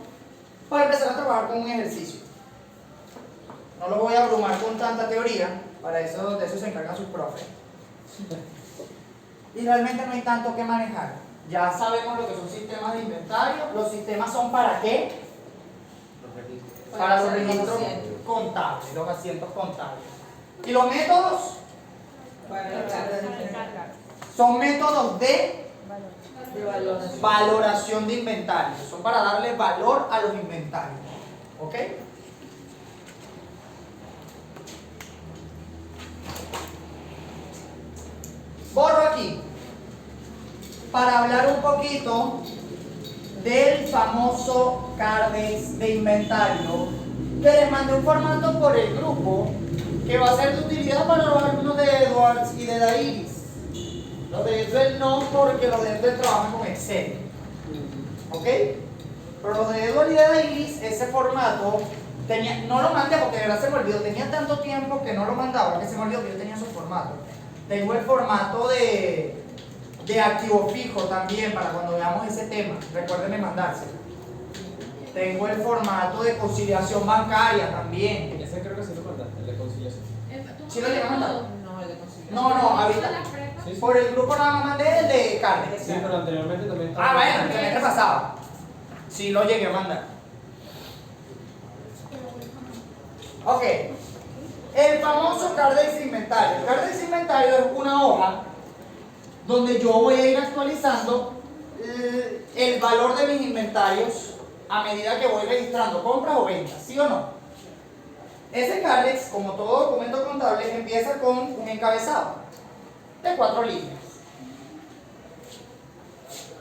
para empezar a trabajar con un ejercicio. No los voy a abrumar con tanta teoría, de eso se encargan sus profes. Y realmente no hay tanto que manejar. Ya sabemos lo que son sistemas de inventario. ¿Los sistemas son para qué? Los registros. Para los hacer registros negocios. contables, los asientos contables. Y los métodos son métodos de valoración de inventarios. Son para darle valor a los inventarios. ¿Ok? Borro aquí para hablar un poquito del famoso Cardex de inventario, que les mandé un formato por el grupo que va a ser de utilidad para los alumnos de Edwards y de Dairis. Los de Edwards no, porque los de Edwards trabajan con Excel. ¿Ok? Pero los de Edwards y de Dairis, ese formato, no lo mandé porque de verdad se me olvidó. Tenía tanto tiempo que no lo mandaba que se me olvidó que yo tenía esos formatos. Tengo el formato de activo fijo también para cuando veamos ese tema. Recuérdenme mandárselo. Tengo el formato de conciliación bancaria también. Ese creo que sí lo mandaste, el de conciliación. ¿Sí lo llegas a mandar? No, el de conciliación. No, ahorita. Sí, sí. Por el grupo nada más mandé el de Cardex. Sí, pero anteriormente también estaba. Ah, bueno, el semestre pasado. Sí lo llegué a mandar. Ok. El famoso Cardex de inventario. El Cardex de inventario es una hoja donde yo voy a ir actualizando el valor de mis inventarios a medida que voy registrando compras o ventas, ¿sí o no? Ese Cardex, como todo documento contable, empieza con un encabezado de 4 líneas.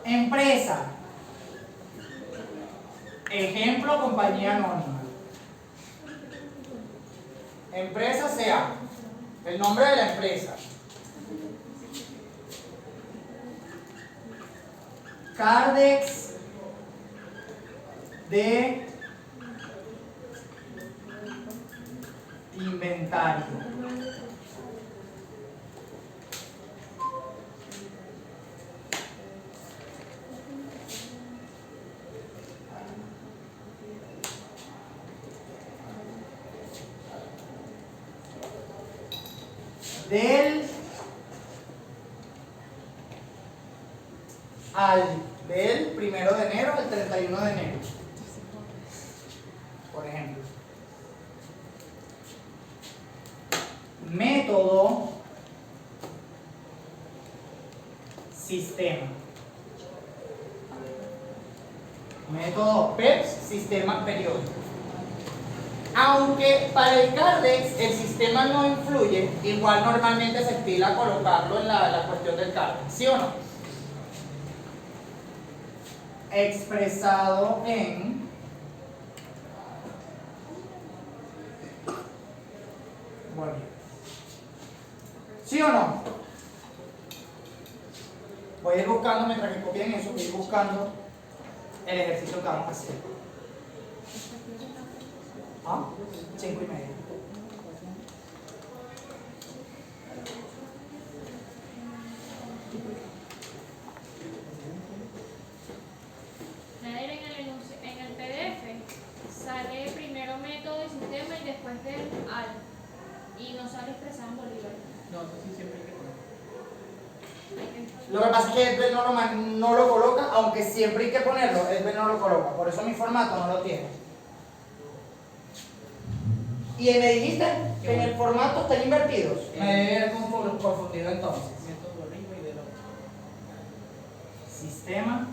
Empresa. Ejemplo, compañía anónima. Empresa sea el nombre de la empresa. Cardex de inventario. Del 1 de enero al 31 de enero, por ejemplo. Método, sistema. Método PEPS, sistema periódico. Aunque para el Cardex el sistema no influye, igual normalmente se estila colocarlo en la cuestión del Cardex, ¿sí o no? Expresado en bolívares. ¿Sí o no? Voy a ir buscando, mientras que copien eso, voy a ir buscando el ejercicio que vamos a hacer. 5:30. En el PDF sale primero método y sistema y después del al. Y no sale expresado en bolívares. No, eso sí siempre hay que poner. Lo que pasa es que Edwin no lo coloca, aunque siempre hay que ponerlo, Edwin no lo coloca. Por eso mi formato no lo tiene. Y me dijiste que en el formato están invertidos. Me debe haber confundido entonces. Método arriba y del otro. Sistema,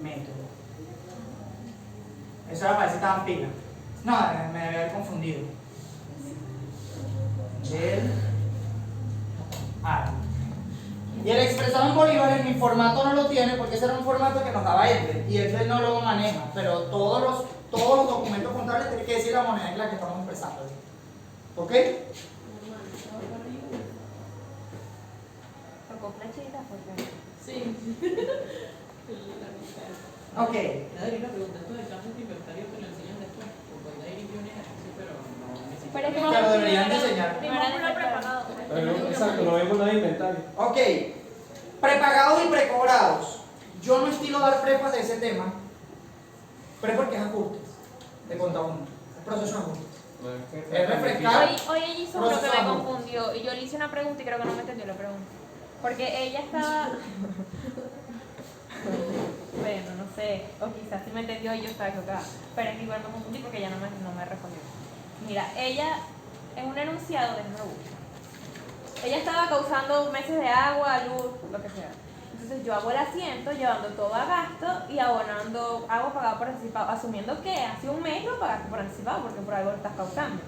método. Eso era para ver si estaban pilas. No, me debe haber confundido. Del al. Y el expresado en bolívares, mi formato no lo tiene porque ese era un formato que nos daba Edwin y Edwin no lo maneja, pero todos los documentos contables tienen que decir la moneda en la que estamos expresando. ¿Ok? Con flechitas, porque. Sí. Ok. Adri, una pregunta, ¿esto del campo de inventario te lo enseñan después? Porque Adri vio un ejercicio, pero no necesito. Pero es que Te lo deberían de enseñar. Primero preparado. Exacto, no vemos nada de inventario. Ok. Prepagados y precobrados. Yo no estilo dar prepas de ese tema. Prepa porque es ajustes de conta uno. Es proceso de ajustes. Es refrescar. Hoy ella hizo uno que me confundió y yo le hice una pregunta y creo que no me entendió la pregunta. Porque ella estaba. Bueno, no sé, o quizás sí me entendió y yo estaba equivocada. Pero es que igual me confundí porque ella no me respondió. Mira, ella en un enunciado de busco. Ella estaba causando meses de agua, luz, lo que sea. Entonces yo hago el asiento llevando todo a gasto y abonando, hago pagado por anticipado, asumiendo que hace un mes lo pagaste por anticipado porque por algo lo estás causando.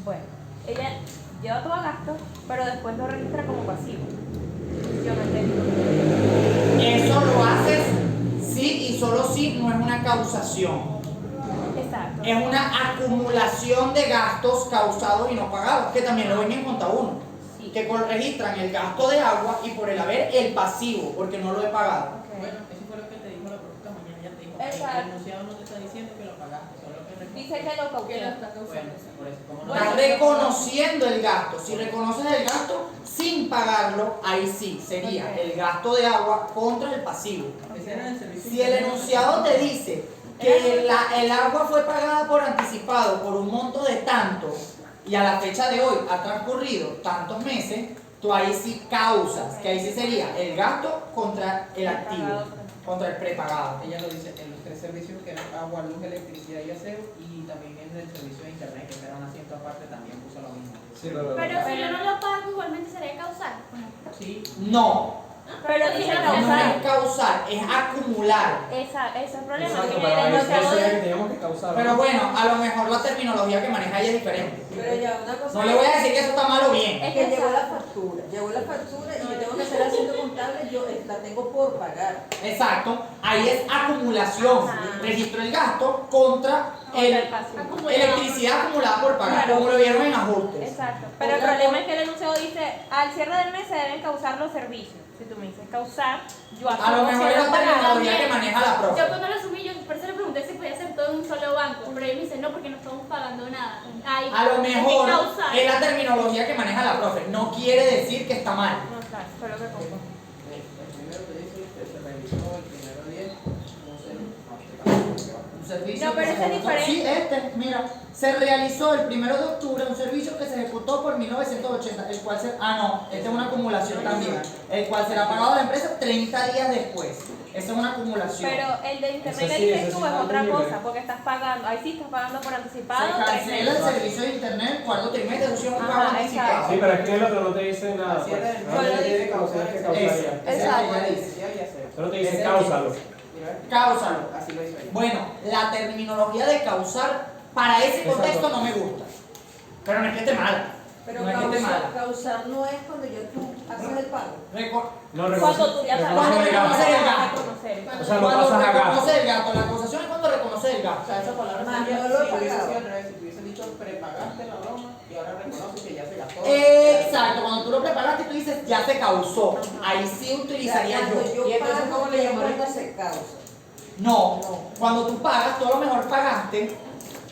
Bueno, ella lleva todo a gasto, pero después lo registra como pasivo. Yo no entiendo. Eso lo haces sí y solo si no es una causación. Exacto. Es una acumulación de gastos causados y no pagados, que también lo ven en conta uno. Sí. Que registran el gasto de agua y por el haber el pasivo, porque no lo he pagado. Ok. Bueno, eso fue lo que te dijo la profesora mañana, ya te dijo. Exacto. El enunciado no te está diciendo que lo pagaste, solo que Dice que lo causó. Que lo está causando. Bueno, por eso, ¿cómo no? Estás reconociendo el gasto. Si reconoces el gasto sin pagarlo, ahí sí sería Ok. el gasto de agua contra el pasivo. Ese era el servicio. Si el enunciado te dice que el agua fue pagada por anticipado por un monto de tanto y a la fecha de hoy ha transcurrido tantos meses, tú ahí sí causas, que ahí sí sería el gasto contra el activo, contra el prepagado. Ella lo dice en los 3 servicios que eran agua, luz, electricidad y aseo, y también en el servicio de internet, que era un asiento aparte, también puso lo mismo. Sí, Pero si yo no lo pago, igualmente sería causar. Sí, No, Pero dice no es causar. causar, es acumular. Ese es el problema. Exacto, que para el eso enunciado decía de- que teníamos que causar. Pero bueno, a lo mejor la terminología que maneja ella es diferente. Pero ya una cosa No le voy a decir que eso está mal o bien. Es que que llegó la exacto. factura y yo tengo que hacer haciendo contable, yo la tengo por pagar. Exacto, ahí es acumulación. Ajá. Registro el gasto contra el el pasivo. Acumulado. electricidad acumulada por pagar, Claro. como lo vieron en ajustes. Exacto. Pero el problema es que el enunciado dice, al cierre del mes se deben causar los servicios. Si tú me dices causar, yo A lo asumo mejor que es lo la pagaron. terminología que maneja la profe. Yo cuando lo asumí, yo por eso le pregunté si podía hacer todo en un solo banco, pero él me dice no, porque no estamos pagando nada. Ahí, A lo hay que mejor causar. es la terminología que maneja la profe. No quiere decir que está mal. No, claro, fue lo que compró. el primero que dice que se revisó el primero 10, no sé, no, Un servicio No, pero que ese se es ejecutó- diferente. Sí, mira, se realizó el 1 de octubre un servicio que se ejecutó por 1980, el cual esta es una acumulación también, el cual será pagado a la empresa 30 días después. Esa es una acumulación. Pero el de internet Ese que sí, dices ese tú sí es está otra libre. cosa, porque estás pagando, ahí sí estás pagando por Se anticipado 3 cancela el meses. servicio de internet cuarto trimestre, eso sí es un Ajá, pago anticipado. exacto. Sí, pero es que el otro no te dice nada. Al cierre del Pues. mes No te dice dice cómo tienes que causar causar ya. Exacto. electricidad y aseo. Solo te dice Ese- cáusalo. Mira, Cáusalo. así lo hizo ella. Bueno, la terminología de causar para ese Exacto. contexto no me gusta. Pero no es que esté mal. Pero No es que esté mal. causar no es cuando ya tú haces el pago. No, Cuando tú ya sabes. Cuando reconoces el gasto. Reconocer. O sea, lo Cuando pasas a gasto. reconoce el gasto, la acusación es cuando reconoce el O gasto. sea, esa palabra Más sería no lo he si hubiese pagado. sido al revés, si tuviese dicho prepagaste la broma y ahora reconoces que ya se gastó. Exacto, cuando tú lo preparaste tú dices ya se causó. Ahí sí utilizaría Cuando yo. yo Y entonces, pago, ¿cómo le ya llamarías? cuando se causa. No, cuando tú pagas, tú a lo mejor pagaste,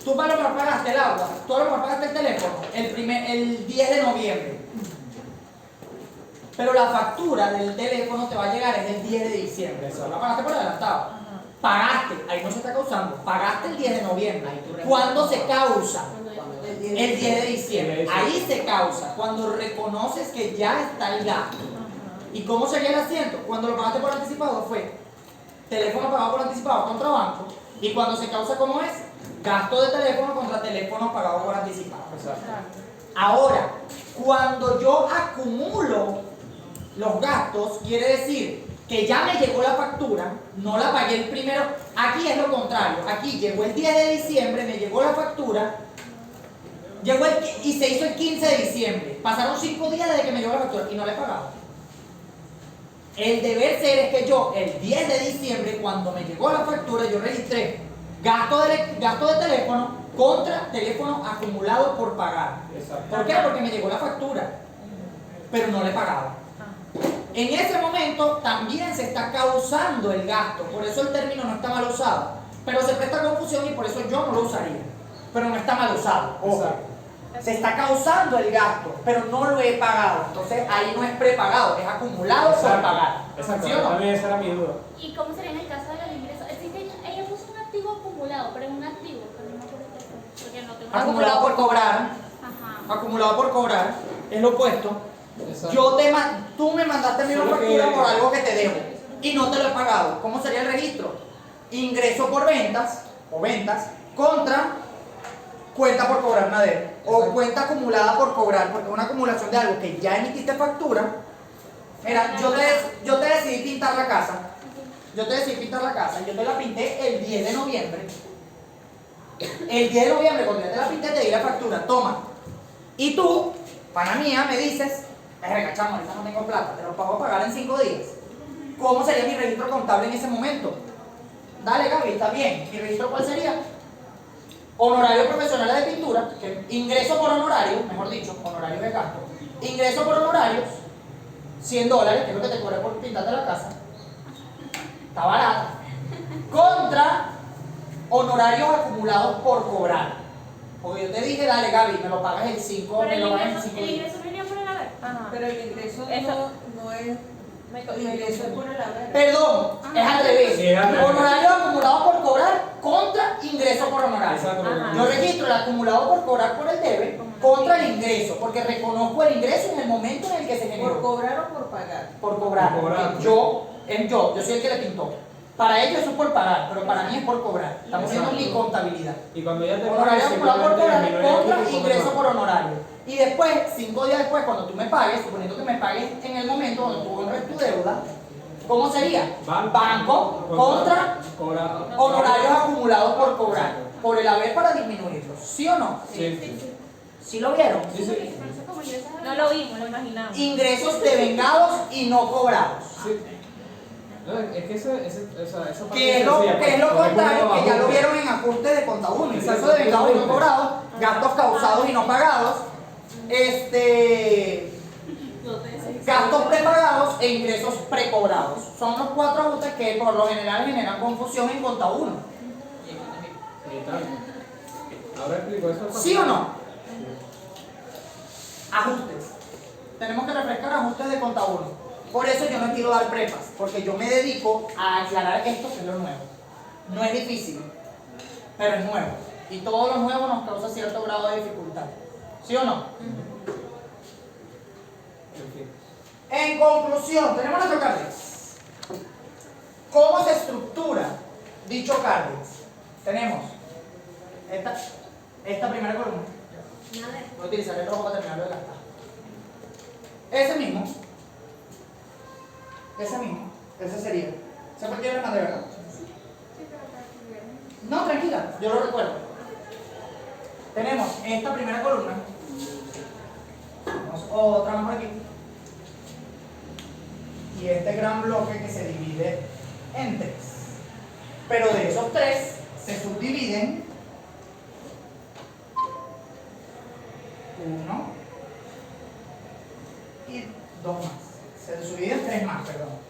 tú a lo mejor pagaste el agua, tú a lo mejor pagaste el teléfono el 10 de noviembre. Pero la factura del teléfono te va a llegar es el 10 de diciembre. Eso la pagaste por adelantado. Pagaste, ahí no se está causando, pagaste el 10 de noviembre. ¿Cuándo se causa? El El 10 de diciembre. Ahí se causa, cuando reconoces que ya está el gasto. ¿Y cómo sería el asiento? Cuando lo pagaste por anticipado fue teléfono pagado por anticipado contra banco. Y cuando se causa, ¿cómo es? Gasto de teléfono contra teléfono pagado por anticipado. Exacto. Ahora, cuando yo acumulo los gastos, quiere decir que ya me llegó la factura, no la pagué el primero. Aquí es lo contrario. Aquí llegó el 10 de diciembre, me llegó la factura, y se hizo el 15 de diciembre. Pasaron 5 días desde que me llegó la factura y no la he pagado. El deber ser es que yo, el 10 de diciembre, cuando me llegó la factura, yo registré gasto de teléfono contra teléfono acumulado por pagar. Exacto. ¿Por qué? Porque me llegó la factura, pero no le he pagado. En ese momento también se está causando el gasto, por eso el término no está mal usado, pero se presta confusión y por eso yo no lo usaría, pero no está mal usado. Ojo. Exacto. Se está causando el gasto, pero no lo he pagado, entonces ahí no es prepagado, es acumulado por Exacto. pagar. Exacto. ¿Sí o no? También esa era mi duda. ¿Y cómo sería en el caso de los ingresos? Existe, ella puso un activo acumulado, pero es un activo, pero no me acuerdo qué fue, porque no tengo Acumulado por cobrar, Ajá. acumulado por cobrar, es lo opuesto. Exacto. Tú me mandaste a mí una Solo factura que- por algo que te debo y no te lo he pagado. ¿Cómo sería el registro? Ingreso por ventas o ventas contra cuenta por cobrar una deuda. O cuenta acumulada por cobrar, porque es una acumulación de algo que ya emitiste factura. Mira, yo te decidí pintar la casa. Yo te la pinté el 10 de noviembre. El 10 de noviembre, cuando ya te la pinté, te di la factura, toma. Y tú, pana mía, me dices, chamo, ahorita no tengo plata, te lo pago a pagar en 5 días. ¿Cómo sería mi registro contable en ese momento? Dale, Gaby, está bien. ¿Mi registro cuál sería? Honorarios profesionales de pintura, que ingreso por honorario, mejor dicho, honorarios de gasto. Ingreso por honorarios, $100, que es lo que te cobré por pintarte la casa. Está barata. Contra honorarios acumulados por cobrar. Porque yo te dije, dale, Gaby, me lo pagas el 5, Pero me lo pagas en 5 el días. ingreso no iría por el haber. Ajá. Pero el ingreso Eso- no es. El ingreso es por el haber. Perdón, es al revés. Sí, es al revés. Honorarios acumulados por cobrar contra ingreso por honorario. Exacto. Ajá. Yo registro el acumulado por cobrar por el debe contra el ingreso, porque reconozco el ingreso en el momento en el que se ¿Por generó. cobrar o por pagar? Por cobrar. Por cobrar. Porque yo soy el que le pintó. Para ellos eso es por pagar, pero para mí es por cobrar. Estamos viendo mi contabilidad. Y cuando ya te Honorario acumulado por cobrar disminuye el contra cupo, ingreso ¿no? por honorario. Y después, 5 días después, cuando tú me pagues, suponiendo que me pagues en el momento donde tú honres tu deuda, ¿cómo sería? Banco contra cobra. honorarios acumulados por cobrar. Por el haber para disminuirlos. ¿Sí o no? Sí. ¿Sí lo vieron? Sí, sí. No lo vimos, lo imaginamos. Ingresos devengados y no cobrados. Sí. No, es que esa parte Que es lo sencilla, contrario, porque que ya lo ajuste. vieron en ajustes de conta 1. Ingresos Exacto, devengados y no ajuste. cobrados, gastos causados y no pagados, gastos prepagados e ingresos precobrados. Son los 4 ajustes que por lo general generan confusión en conta 1. Y tal. Ahora explico eso. ¿Sí o no? Ajustes. Tenemos que refrescar ajustes de conta 1. Por eso yo no quiero dar prepas, porque yo me dedico a aclarar esto que es lo nuevo. No es difícil, pero es nuevo. Y todo lo nuevo nos causa cierto grado de dificultad. ¿Sí o no? En fin. En conclusión, tenemos nuestro Cardex. ¿Cómo se estructura dicho Cardex? Tenemos esta primera columna. Voy a utilizar el rojo para terminar de gastar. Ese sería. ¿Se fue el que le mandé, verdad? No, tranquila, yo lo recuerdo. Tenemos esta primera columna. Tenemos otra más por aquí. Y este gran bloque que se divide en 3. Pero de esos 3 se subdividen 1 y 2 más. Se subdividen 3 más, perdón.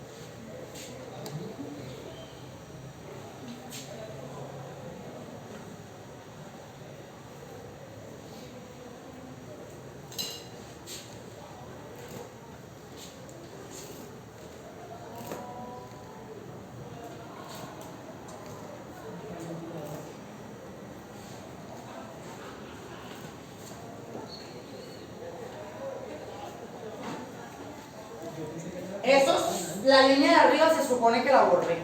La línea de arriba se supone que la borré.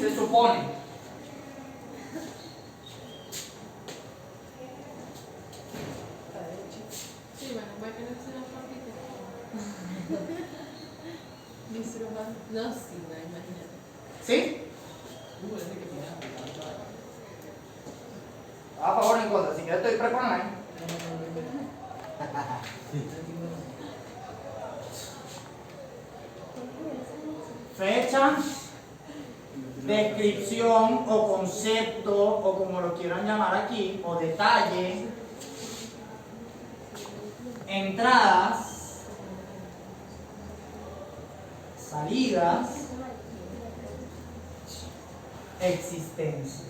Se supone. Sí, bueno, voy a tener que hacer una partita. No, sí, no, imagínate. ¿Sí? A favor o en contra. Si quieres estoy preparado. Fecha, descripción o concepto o como lo quieran llamar aquí, o detalle, entradas, salidas, existencia.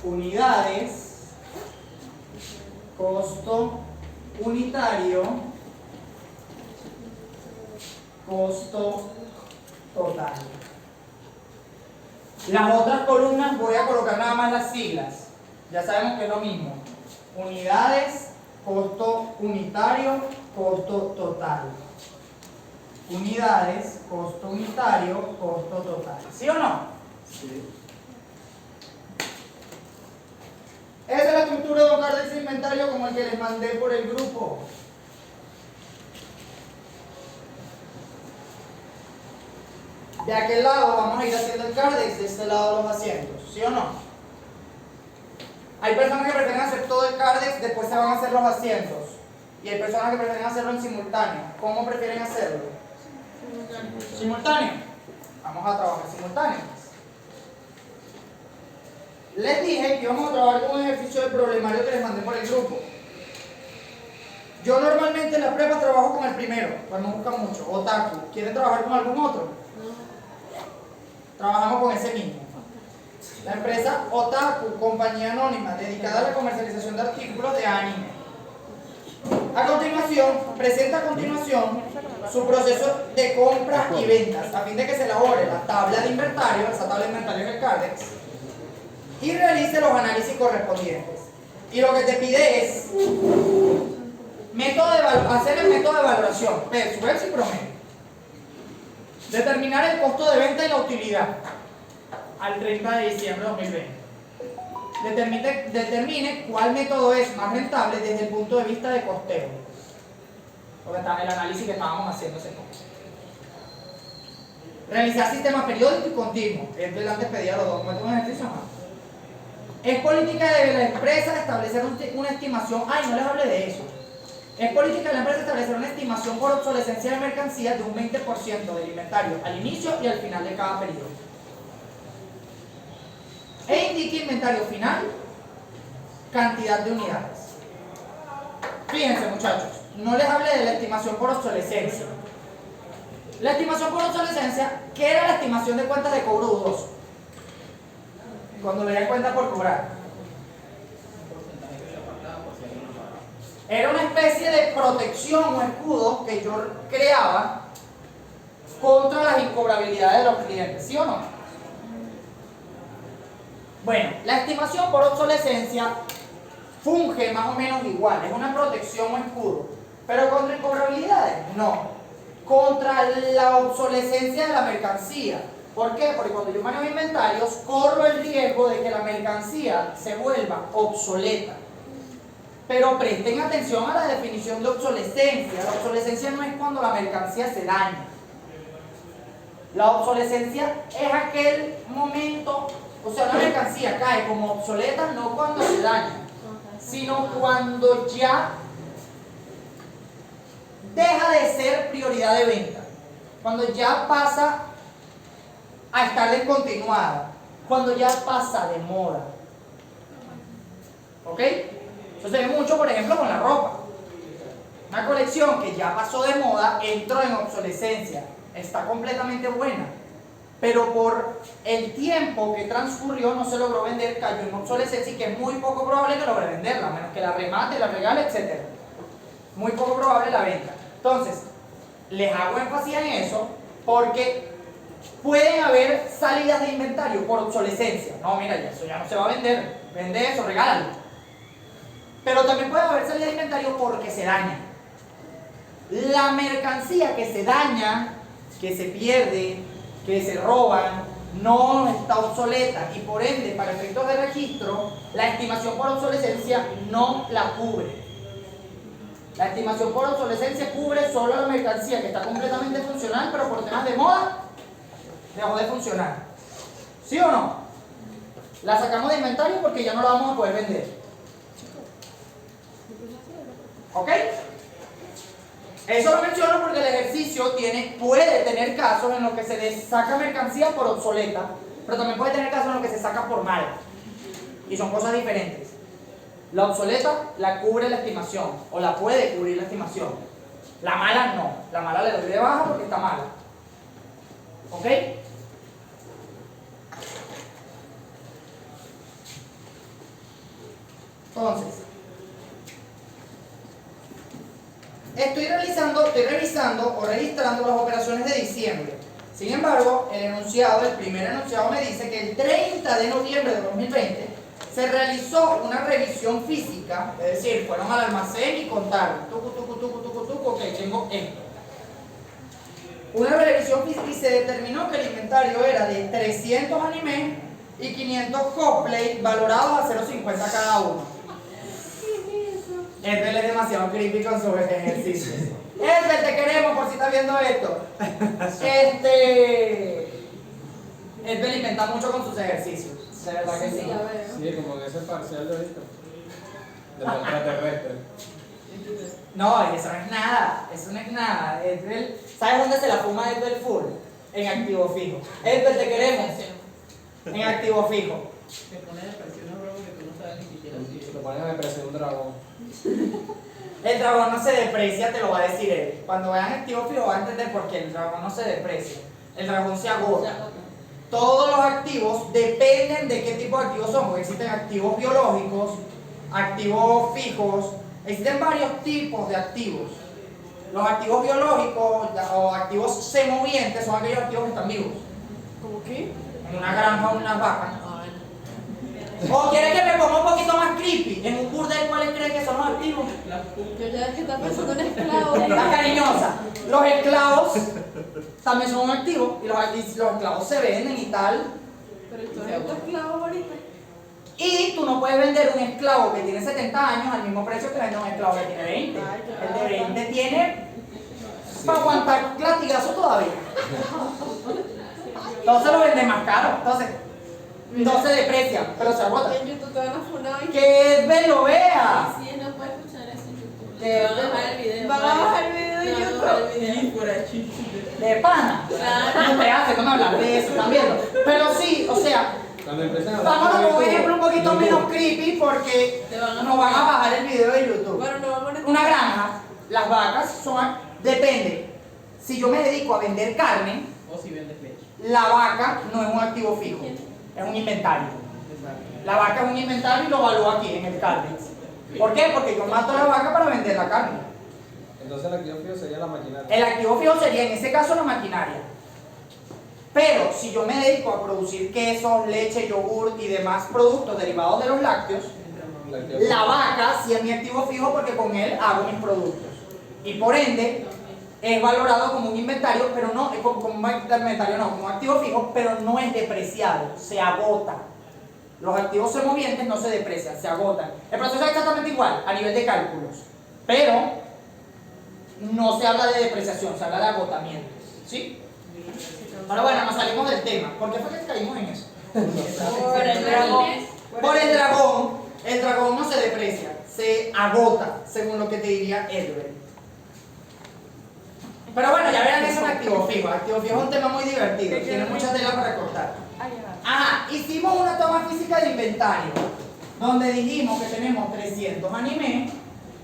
Unidades, costo unitario, costo total. Las otras columnas voy a colocar nada más las siglas. Ya sabemos que es lo mismo. Unidades, costo unitario, costo total. unidades, costo unitario, costo total. ¿Sí o no? Sí. Esa es la estructura de un Cardex de inventario como el que les mandé por el grupo. De aquel lado vamos a ir haciendo el Cardex, de este lado los asientos. ¿Sí o no? Hay personas que prefieren hacer todo el Cardex, después se van a hacer los asientos. Y hay personas que prefieren hacerlo en simultáneo. ¿Cómo prefieren hacerlo? Simultáneo. Vamos a trabajar simultáneo. Les dije que íbamos a trabajar con un ejercicio de problemario que les mandé por el grupo. Yo normalmente en la prepa trabajo con el primero, pues me buscan mucho. Otaku. ¿Quieren trabajar con algún otro? Trabajamos con ese mismo. La empresa Otaku, compañía anónima dedicada a la comercialización de artículos de anime. A continuación, presenta a continuación su proceso de compra y ventas a fin de que se elabore la tabla de inventario, esa tabla de inventario es el Cardex, y realice los análisis correspondientes. Y lo que te pide es hacer el método de evaluación, versus y promedio. Determinar el costo de venta y la utilidad al 30 de diciembre de 2020. Determine cuál método es más rentable desde el punto de vista de costeo. Porque está en el análisis que estábamos haciendo ese punto. Realizar sistemas periódicos y continuos. Esto es antes pedía los dos. ¿Cómo un ejercicio más? Es política de la empresa establecer una estimación. Ay, no les hablé de eso. Es política de la empresa establecer una estimación por obsolescencia de mercancías de un 20% del inventario al inicio y al final de cada periodo. E indique inventario final, cantidad de unidades. Fíjense muchachos, no les hablé de la estimación por obsolescencia. La estimación por obsolescencia, ¿qué era la estimación de cuentas de cobro dudoso? Cuando veía cuentas por cobrar. Era una especie de protección o escudo que yo creaba contra las incobrabilidades de los clientes, ¿sí o no? Bueno, la estimación por obsolescencia funge más o menos igual, es una protección o escudo, pero contra incobrabilidades, no, contra la obsolescencia de la mercancía. ¿Por qué? Porque cuando yo manejo inventarios, corro el riesgo de que la mercancía se vuelva obsoleta. Pero presten atención a la definición de obsolescencia. La obsolescencia no es cuando la mercancía se daña. La obsolescencia es aquel momento, o sea, la mercancía cae como obsoleta no cuando se daña, sino cuando ya deja de ser prioridad de venta, cuando ya pasa a estar descontinuada, cuando ya pasa de moda. ¿Ok? Eso se ve mucho, por ejemplo, con la ropa. Una colección que ya pasó de moda entró en obsolescencia, está completamente buena, pero por el tiempo que transcurrió no se logró vender, cayó en obsolescencia y que es muy poco probable que logre venderla, a menos que la remate, la regale, etc. Muy poco probable la venta. Entonces, les hago énfasis en eso porque pueden haber salidas de inventario por obsolescencia. No, mira, eso ya no se va a vender, vende eso, regálalo. Pero también puede haber salida de inventario porque se daña. La mercancía que se daña, que se pierde, que se roban, no está obsoleta y por ende, para efectos de registro, la estimación por obsolescencia no la cubre. La estimación por obsolescencia cubre solo la mercancía que está completamente funcional, pero por temas de moda dejó de funcionar. ¿Sí o no? La sacamos de inventario porque ya no la vamos a poder vender. ¿Ok? Eso lo menciono porque el ejercicio puede tener casos en los que se saca mercancía por obsoleta, pero también puede tener casos en los que se saca por mala. Y son cosas diferentes. La obsoleta la cubre la estimación, o la puede cubrir la estimación. La mala no. La mala le doy de baja porque está mala. ¿Ok? Entonces, estoy revisando o registrando las operaciones de diciembre. Sin embargo, el primer enunciado me dice que el 30 de noviembre de 2020 se realizó una revisión física, es decir, fueron al almacén y contaron, ok, tengo esto. una revisión física y se determinó que el inventario era de 300 animes y 500 cosplay valorados a 0.50 cada uno. Edbel es demasiado creepy con sus ejercicios. Edbel, te queremos por si estás viendo esto. Edbel inventa mucho con sus ejercicios. De verdad que sí. Sí, a ver. Sí, como en ese parcial de ahorita. De los extraterrestres. No, eso no es nada. Eso no es nada. Edbel, ¿sabes dónde se la fuma Edbel full? En activo fijo. Edbel, te queremos. En activo fijo. Te pone depresión, bro, que tú no sabes ni siquiera si Lo ponen a depresión un dragón. El dragón no se deprecia, te lo va a decir él. Cuando vean activo fijo van a entender por qué el dragón no se deprecia. El dragón se agota. Todos los activos dependen de qué tipo de activos son, porque existen activos biológicos, activos fijos, existen varios tipos de activos. Los activos biológicos o activos semovientes son aquellos activos que están vivos. ¿Cómo qué? En una granja o unas vacas. ¿O quieres que me ponga un poquito más creepy? En un burdel, ¿cuáles creen que son los activos? Yo ya es que está pensando en esclavo. La cariñosa. Los esclavos también son un activo y los esclavos se venden y tal. Pero tú eres un esclavo ahorita. Y tú no puedes vender un esclavo que tiene 70 años al mismo precio que vende un esclavo que tiene 20. El de 20 tiene para aguantar latigazo todavía. Entonces lo vende más caro. Entonces no se deprecia, pero se agota. En YouTube te van a funar y Que Edbel lo vea. sí, no puede escuchar eso en YouTube. Que Van a bajar el video. Van a bajar el video de YouTube. De pana. Claro. No te hace, no me hablas de eso, están viendo. Pero sí, o sea, Cuando empiezan a hablar vámonos con un YouTube, ejemplo un poquito YouTube. menos creepy porque Te van a nos van a bajar el video de YouTube. Bueno, no vamos a Una granja, las vacas son, depende. Si yo me dedico a vender carne, o si vendes leche. la vaca no es un activo fijo, es un inventario. La vaca es un inventario y lo evalúo aquí en el carne. ¿Por qué? Porque yo mato a la vaca para vender la carne. Entonces el activo fijo sería la maquinaria. El activo fijo sería en ese caso la maquinaria. Pero si yo me dedico a producir quesos, leche, yogur y demás productos derivados de los lácteos, El activo fijo. la vaca sí es mi activo fijo porque con él hago mis productos. Y por ende es valorado como un inventario, pero no, como un inventario no, como un activo fijo, pero no es depreciado, se agota. Los activos semovientes no se deprecian, se agotan. El proceso es exactamente igual a nivel de cálculos, pero no se habla de depreciación, se habla de agotamiento. ¿Sí? Ahora bueno, nos salimos del tema. ¿Por qué fue que caímos en eso? Por el dragón. Por el dragón no se deprecia, se agota, según lo que te diría Edward. Pero bueno, ya verán que es un activo fijo. Activo fijo es un tema muy divertido, tiene mucha tela para cortar. Ajá, hicimos una toma física de inventario, donde dijimos que tenemos 300 animes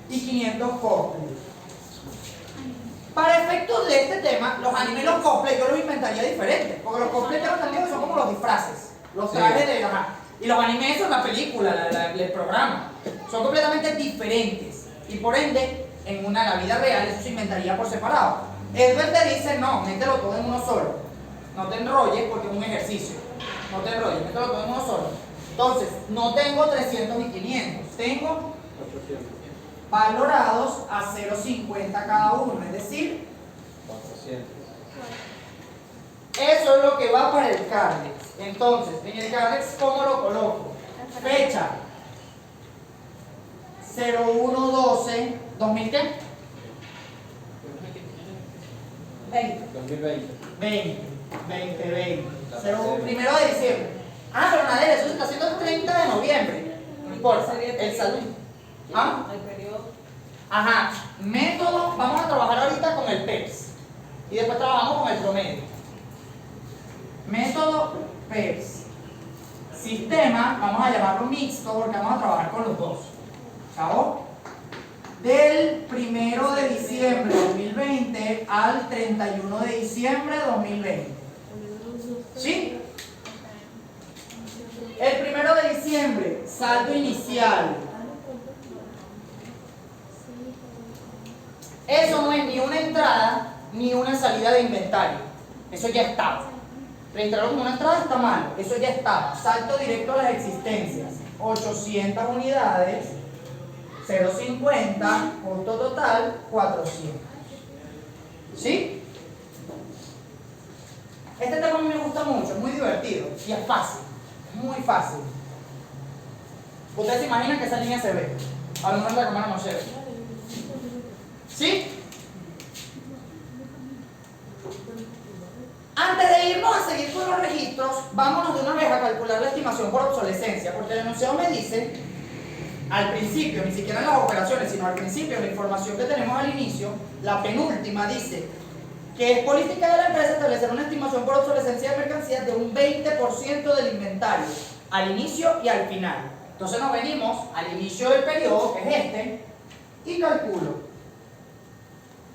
y 500 cosplays. Para efectos de este tema, los animes y los cosplays yo los inventaría diferentes, porque los cosplays tengo entendido que son como los disfraces, los trajes de... Ajá. Y los animes son la película, el programa. Son completamente diferentes. Y por ende, en la vida real eso se inventaría por separado. Edward te dice, no, mételo todo en uno solo. No te enrolles porque es un ejercicio. No te enrolles, mételo todo en uno solo. Entonces, no tengo 300 ni 500, tengo 800. valorados a 0.50 cada uno, es decir, 400. eso es lo que va para el Cardex. Entonces, en el Cardex, ¿cómo lo coloco? Fecha 01/12, ¿2000 qué? 20. 2020. 20. 1 de diciembre. Ah, pero Nadel, eso se está haciendo el 30 de noviembre. No importa, el salud. ¿Ah? El periodo. Ajá, método, vamos a trabajar ahorita con el PEPS y después trabajamos con el promedio. Método PEPS. Sistema, vamos a llamarlo mixto porque vamos a trabajar con los dos. ¿Chavo? Del 1 de diciembre de 2020 al 31 de diciembre de 2020. ¿Sí? El 1 de diciembre, saldo inicial. Eso no es ni una entrada ni una salida de inventario. Eso ya estaba. Registrarlo como una entrada está mal. Eso ya estaba. Salto directo a las existencias. 800 unidades, 0.50, costo total 400. ¿Sí? Este tema a mí me gusta mucho, es muy divertido y es fácil, es muy fácil. Ustedes se imaginan que esa línea se ve, a lo mejor la cámara no se ve. ¿Sí? Antes de irnos a seguir con los registros, vámonos de una vez a calcular la estimación por obsolescencia, porque el enunciado me dice, al principio, ni siquiera en las operaciones, sino al principio, la información que tenemos al inicio, la penúltima dice que es política de la empresa establecer una estimación por obsolescencia de mercancías de un 20% del inventario, al inicio y al final. Entonces nos venimos al inicio del periodo, que es este, y calculo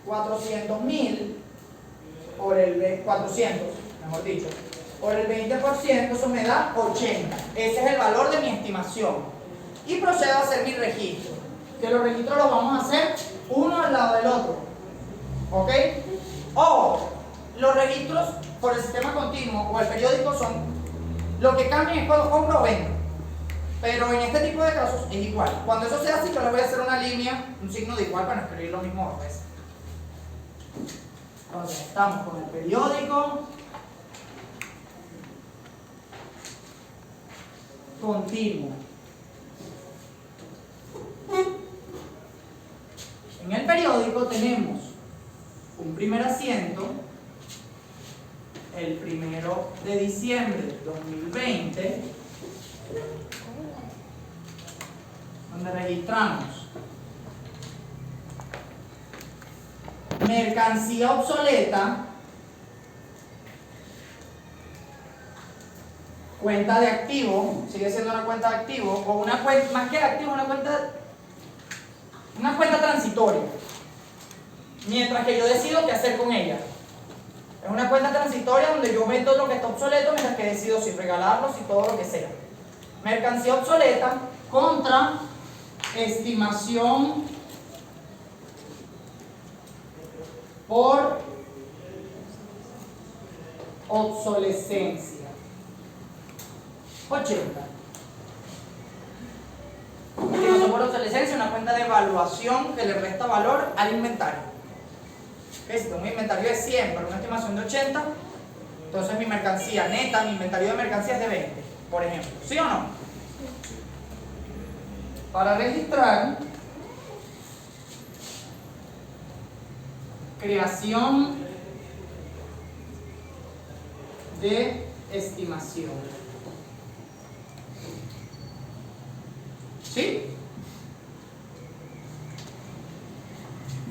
400.000 por el 400, mejor dicho, por el 20%, eso me da 80. Ese es el valor de mi estimación. Y procedo a hacer mi registro. Que los registros los vamos a hacer uno al lado del otro. ¿Ok? O los registros por el sistema continuo o el periódico son lo que cambian es cuando compro o vendo. Pero en este tipo de casos es igual. Cuando eso sea así, yo le voy a hacer una línea, un signo de igual para no escribir lo mismo dos veces. Entonces, estamos con el periódico continuo. En el periódico tenemos un primer asiento, el 1 de diciembre de 2020, donde registramos mercancía obsoleta, cuenta de activo, sigue siendo una cuenta de activo, o una cuenta, más que de activo, una cuenta transitoria, mientras que yo decido qué hacer con ella. Es una cuenta transitoria donde yo vendo lo que está obsoleto mientras que decido si regalarlo, si todo lo que sea. Mercancía obsoleta contra estimación por obsolescencia. 80. Estimación por obsolescencia, una cuenta de evaluación que le resta valor al inventario. Un inventario de 100 para una estimación de 80, entonces mi mercancía neta, mi inventario de mercancía es de 20, por ejemplo. ¿Sí o no? Para registrar, creación de estimación. ¿Sí?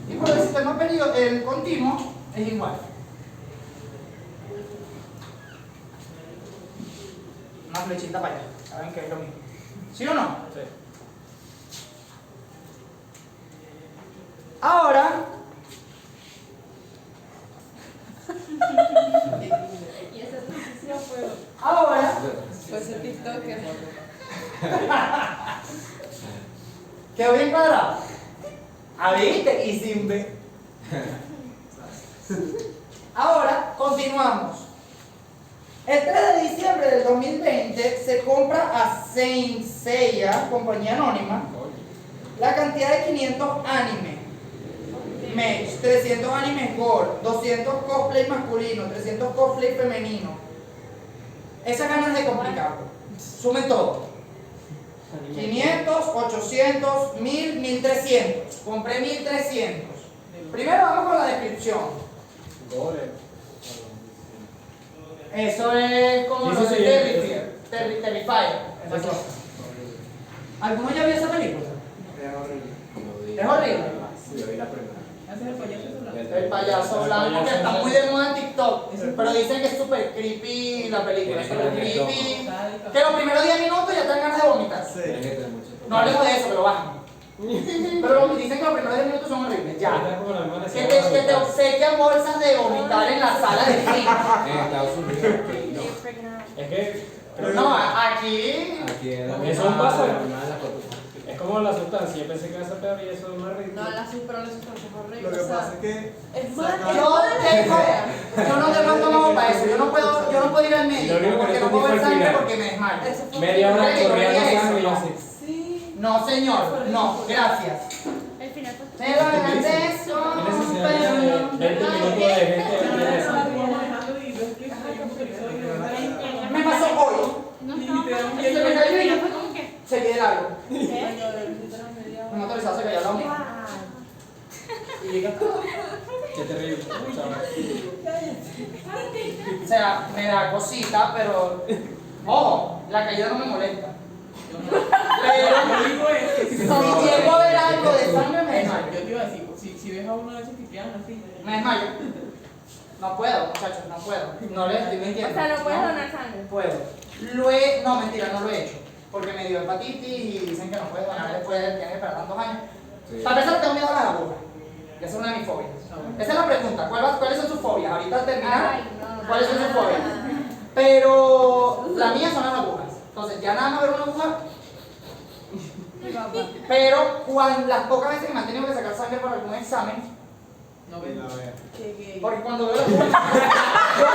Y por el sistema el continuo es igual. Una flechita para allá. ¿Saben que es lo mismo? ¿Sí o no? Sí. Ahora, Y esa transición fue. ahora, Pues el TikToker. ¿quedó bien cuadrado? ¿Viste? Y sin B. Ahora, continuamos. El 3 de diciembre del 2020 se compra a Saint Seiya, compañía anónima, la cantidad de 500 anime, Mech, 300 animes Gore, 200 cosplay masculino, 300 cosplay femenino. Esas ganas de complicarlo. Sumen todo. 500, 800, 1000, 1300. Compré 1300. Primero vamos con la descripción. Gore. Eso es como Sí, lo sí, de sí, Terrifier. Esa cosa. ¿Alguno ya vio esa película? Es horrible. ¿Es horrible? Sí, yo vi la primera. Hace el payaso blanco. El payaso blanco que está muy de moda en TikTok. Pero dicen que es súper creepy la película. Súper creepy. Que los primeros 10 minutos ya te dan ganas de vomitar. Tienes que tener mucho. No hablemos de eso, que lo bajan. Pero dicen que los primeros 10 minutos son horribles. Ya. Ahorita como la misma Que te obsequian bolsas de vomitar en la sala de cine. En Estados Unidos, aquí no. Es que Pero no, aquí. Aquí era Eso es un paso. una de las fotos. es como la sustancia. Yo pensé que iba a ser peor y eso es más rico. No, la sustancia es horrible. Lo que o sea, pasa es que es más. Yo no tengo estómago para eso. Yo no puedo ir al médico Lo único que porque no no puedo ver entendí fue el sangre final. porque me desmayo. Eso fue Media hora horrible. corriendo Eso, sangre y yo no. así. Sí. No, señor, no, gracias. El final fue. Me lo agradezco, ¿Qué necesidad pero de no. 20 minutos de gente? Pero no, estamos dejando de ir, es que O sea, me da cosita, pero. Ojo, la caída no me molesta. Pero digo es que si llego a ver algo de sangre, me Eso, desmayo. yo te iba a decir, si ves a uno de esos que quedan así, Me desmayo. No puedo, muchachos, no puedo. No les estoy O mintiendo. sea, no puedes No donar sangre. puedo. No, mentira, no lo he hecho. Porque me dio hepatitis y dicen que no puedes donar después de que esperar tantos años. Sí. Para empezar, tengo miedo a las agujas. Y esa es una de mis fobias. Esa es la pregunta. ¿Cuáles son sus fobias? Ahorita al terminar, Ay, no. ¿cuáles son sus fobias? Pero las mías son las agujas. Entonces, ya nada más ver una aguja. Pero las pocas veces que me han tenido que sacar sangre para algún examen, no ves. porque cuando veo la aguja, yo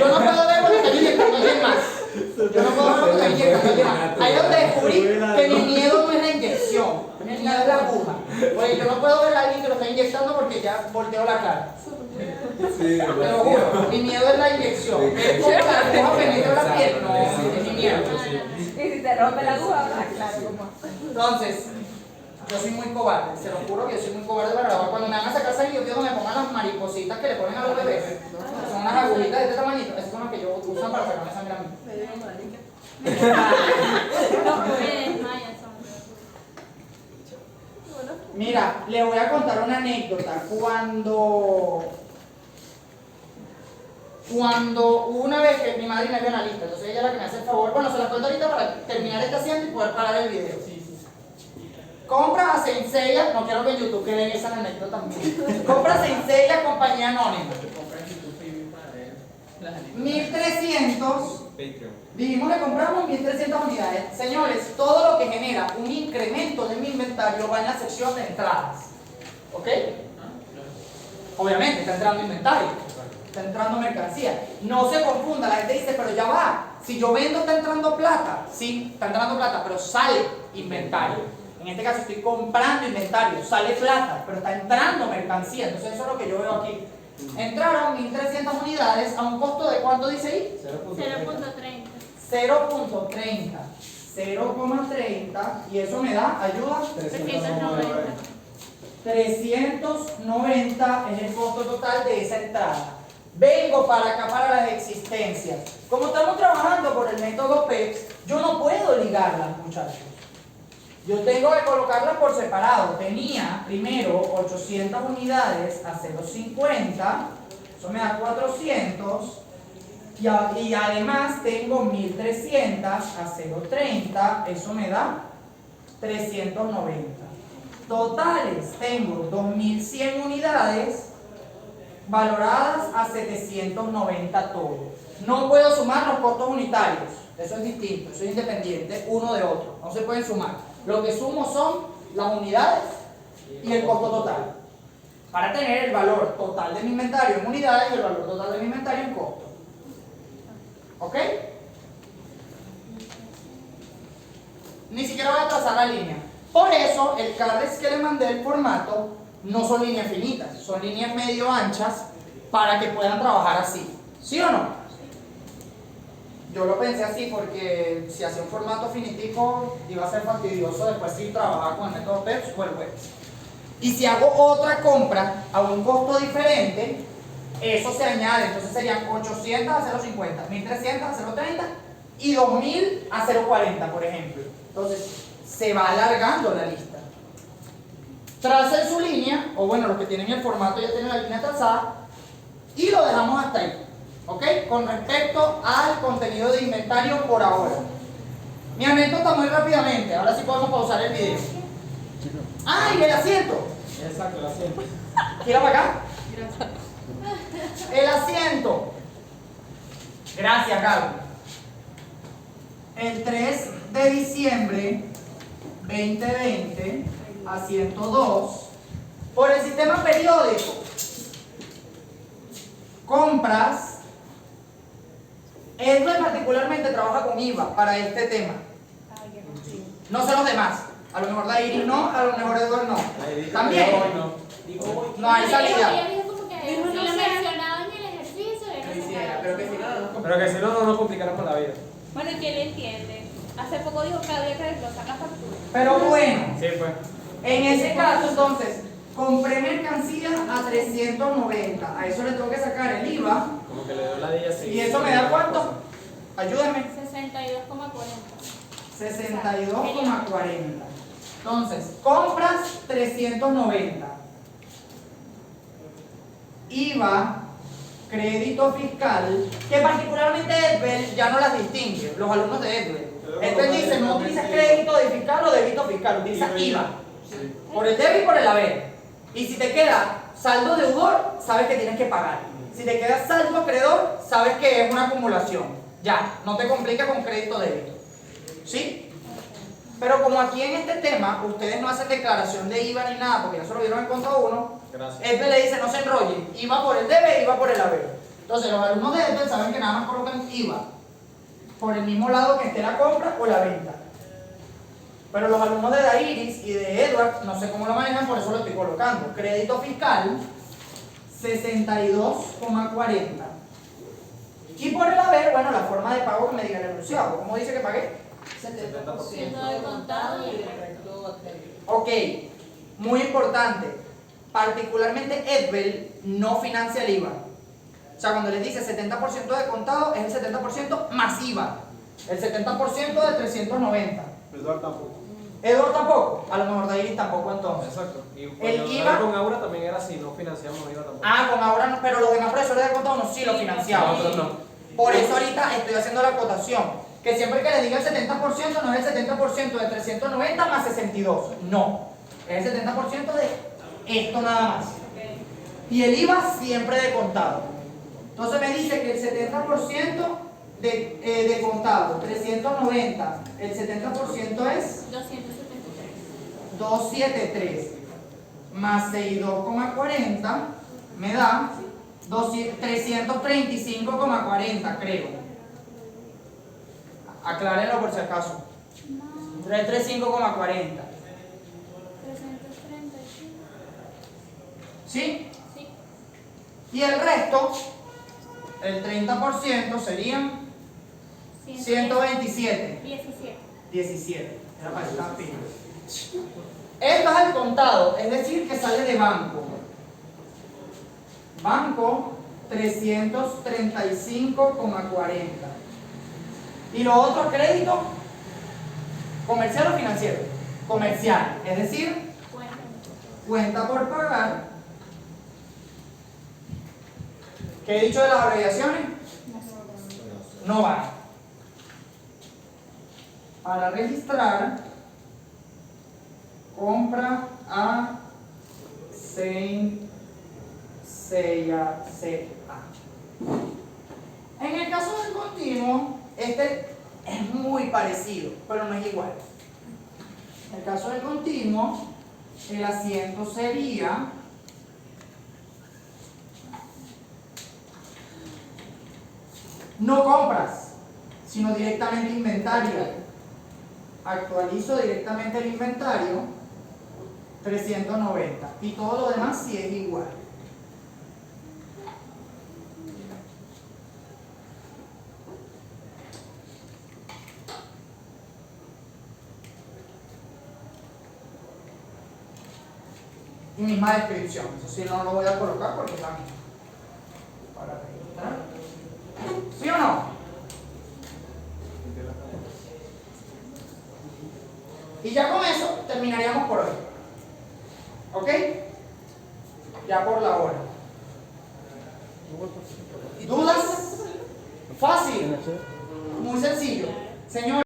no puedo ver porque estoy inyectando a alguien más. Yo no puedo ver porque estoy inyectando a alguien más. Ahí es donde descubrí que mi miedo no es la inyección, mi miedo es la aguja. Porque yo no puedo ver a alguien que lo está inyectando porque ya volteo la cara. Sí, Te lo juro, mi miedo es la inyección. Es como la aguja penetra la piel, no, es mi miedo. Y si te rompe la aguja, ¿verdad? Claro, como. Entonces, yo soy muy cobarde, se lo juro que yo soy muy cobarde para grabar. Cuando me van a sacar sangre, yo pido que me pongan las maripositas que le ponen a los bebés. Son unas agujitas de este tamañito, esas son las que yo usan para sacarme sangre a mí. No me desmayas, Mira, le voy a contar una anécdota. Cuando una vez que mi madre me dio una lista, entonces ella es la que me hace el favor, bueno, se la cuento ahorita para terminar este asiento y poder parar el video. Compra a Senseiya, no quiero que en YouTube queden esas anécdotas también. Compra a Senseiya, compañía anónima. Compra en YouTube Premium para ver las anécdotas. 1300, Patreon. dijimos que compramos 1300 unidades. Señores, todo lo que genera un incremento de mi inventario va en la sección de entradas. ¿Ok? Obviamente, está entrando inventario, está entrando mercancía. No se confunda, la gente dice, pero ya va. Si yo vendo, está entrando plata. Sí, está entrando plata, pero sale inventario. En este caso estoy comprando inventario, sale plata, pero está entrando mercancía. Entonces eso es lo que yo veo aquí. Entraron 1300 unidades a un costo de ¿cuánto dice ahí? 0.30. 0.30. 0,30 y eso me da, ayuda, 390. 390 es el costo total de esa entrada. Vengo para acá para las existencias. Como estamos trabajando por el método PEPS, yo no puedo ligarlas, muchachos. Yo tengo que colocarlas por separado. Tenía primero 800 unidades a 0.50, eso me da 400. Y además tengo 1300 a 0.30, eso me da 390. Totales, tengo 2100 unidades valoradas a 790 todo. No puedo sumar los costos unitarios, eso es distinto, eso es independiente uno de otro, no se pueden sumar. Lo que sumo son las unidades y el costo total, para tener el valor total de mi inventario en unidades y el valor total de mi inventario en costo. ¿Ok? Ni siquiera voy a trazar la línea. Por eso el cards que le mandé el formato no son líneas finitas, son líneas medio anchas para que puedan trabajar así. ¿Sí o no? Yo lo pensé así porque si hacía un formato finitico iba a ser fastidioso después si trabajaba con el método PEPS o el WEPS. Y si hago otra compra a un costo diferente, eso se añade, entonces serían 800 a 0.50, 1300 a 0.30 y 2000 a 0.40, por ejemplo. Entonces se va alargando la lista. Tracen su línea, o bueno, los que tienen el formato ya tienen la línea trazada, y lo dejamos hasta ahí. ¿Ok? Con respecto al contenido de inventario por ahora. Mi anécdota muy rápidamente, ahora sí podemos pausar el video. ¡Ah, y el asiento! Exacto, lo siento. Gira para acá. El asiento. Gracias, Gaby. El 3 de diciembre 2020, asiento 2, por el sistema periódico. Compras. Edwin particularmente trabaja con IVA para este tema. No sé los demás. A lo mejor la Iris no, a lo mejor Edward no. También. No hay salida. Ella dijo como que si lo mencionaba en el ejercicio, era sacar. Pero que si no, Pero que si no, no nos complicáramos la vida. Bueno, ¿y quién le entiende? Hace poco dijo que había que desglosar la factura. Pero bueno, Sí, pues. en ese caso entonces, compré mercancía a 390. A eso le tengo que sacar el IVA. Como que le doy la día ¿Y eso me da cuánto? Ayúdenme. 62,40. 62,40. Entonces, compras 390. IVA, crédito fiscal, que particularmente Edbel ya no las distingue, los alumnos de Edbel. Edbel dice, no utilizas crédito de fiscal o débito fiscal, utilizas IVA. Por el débito y por el haber. Y si te queda saldo deudor, sabes que tienes que pagar. Si te queda saldo acreedor, sabes que es una acumulación. Ya, no te complica con crédito débito. ¿Sí? Pero como aquí en este tema ustedes no hacen declaración de IVA ni nada, porque ya se lo vieron en contado 1, Edbel le dice no se enrollen, IVA por el debe, IVA por el haber. Entonces los alumnos de Edbel saben que nada más colocan IVA por el mismo lado que esté la compra o la venta. Pero los alumnos de Dairis y de Edward no sé cómo lo manejan, por eso lo estoy colocando. Crédito fiscal 62,40. Y por el haber, bueno, la forma de pago que me diga el enunciado. ¿Cómo dice que pagué? 70% de contado y el resto a crédito. Ok, muy importante. Particularmente Edbel no financia el IVA. O sea, cuando les dice 70% de contado, es el 70% más IVA. El 70% de 390. Eduardo tampoco. Edward tampoco, a lo mejor Dairis tampoco entonces. Exacto. Y El IVA con Aura también era así, no financiamos IVA tampoco. Ah, con ahora no, pero los demás profesores de contado no, sí lo financiaban. Nosotros no. Por eso ahorita estoy haciendo la acotación. Que siempre que les diga el 70% no es el 70% de 390 más 62. No. Es el 70% de esto nada más. Y el IVA siempre de contado. Entonces me dice que el 70% de contado, 390, el 70% es 273. 273 más 62,40 me da 335,40 creo. Aclárenlo por si acaso. 335,40. 335. ¿Sí? Sí. Y el resto, el 30% serían 127. 17. Era para estar fino. Esto es el contado, es decir, que sale de banco. Banco 335,40. Y lo otro, crédito comercial o financiero. Comercial, es decir, cuenta por pagar. ¿Qué he dicho de las abreviaciones? No van. Para registrar, compra a CA. En el caso del continuo, este es muy parecido, pero no es igual. En el caso del continuo, el asiento sería no compras, sino directamente inventario. Actualizo directamente el inventario, 390. Y todo lo demás sí es igual. Y misma descripción. Eso sí no lo voy a colocar porque también. Para registrar. ¿Sí o no? Y ya con eso terminaríamos por hoy. ¿Ok? Ya por la hora. ¿Dudas? Fácil. Muy sencillo. Señor.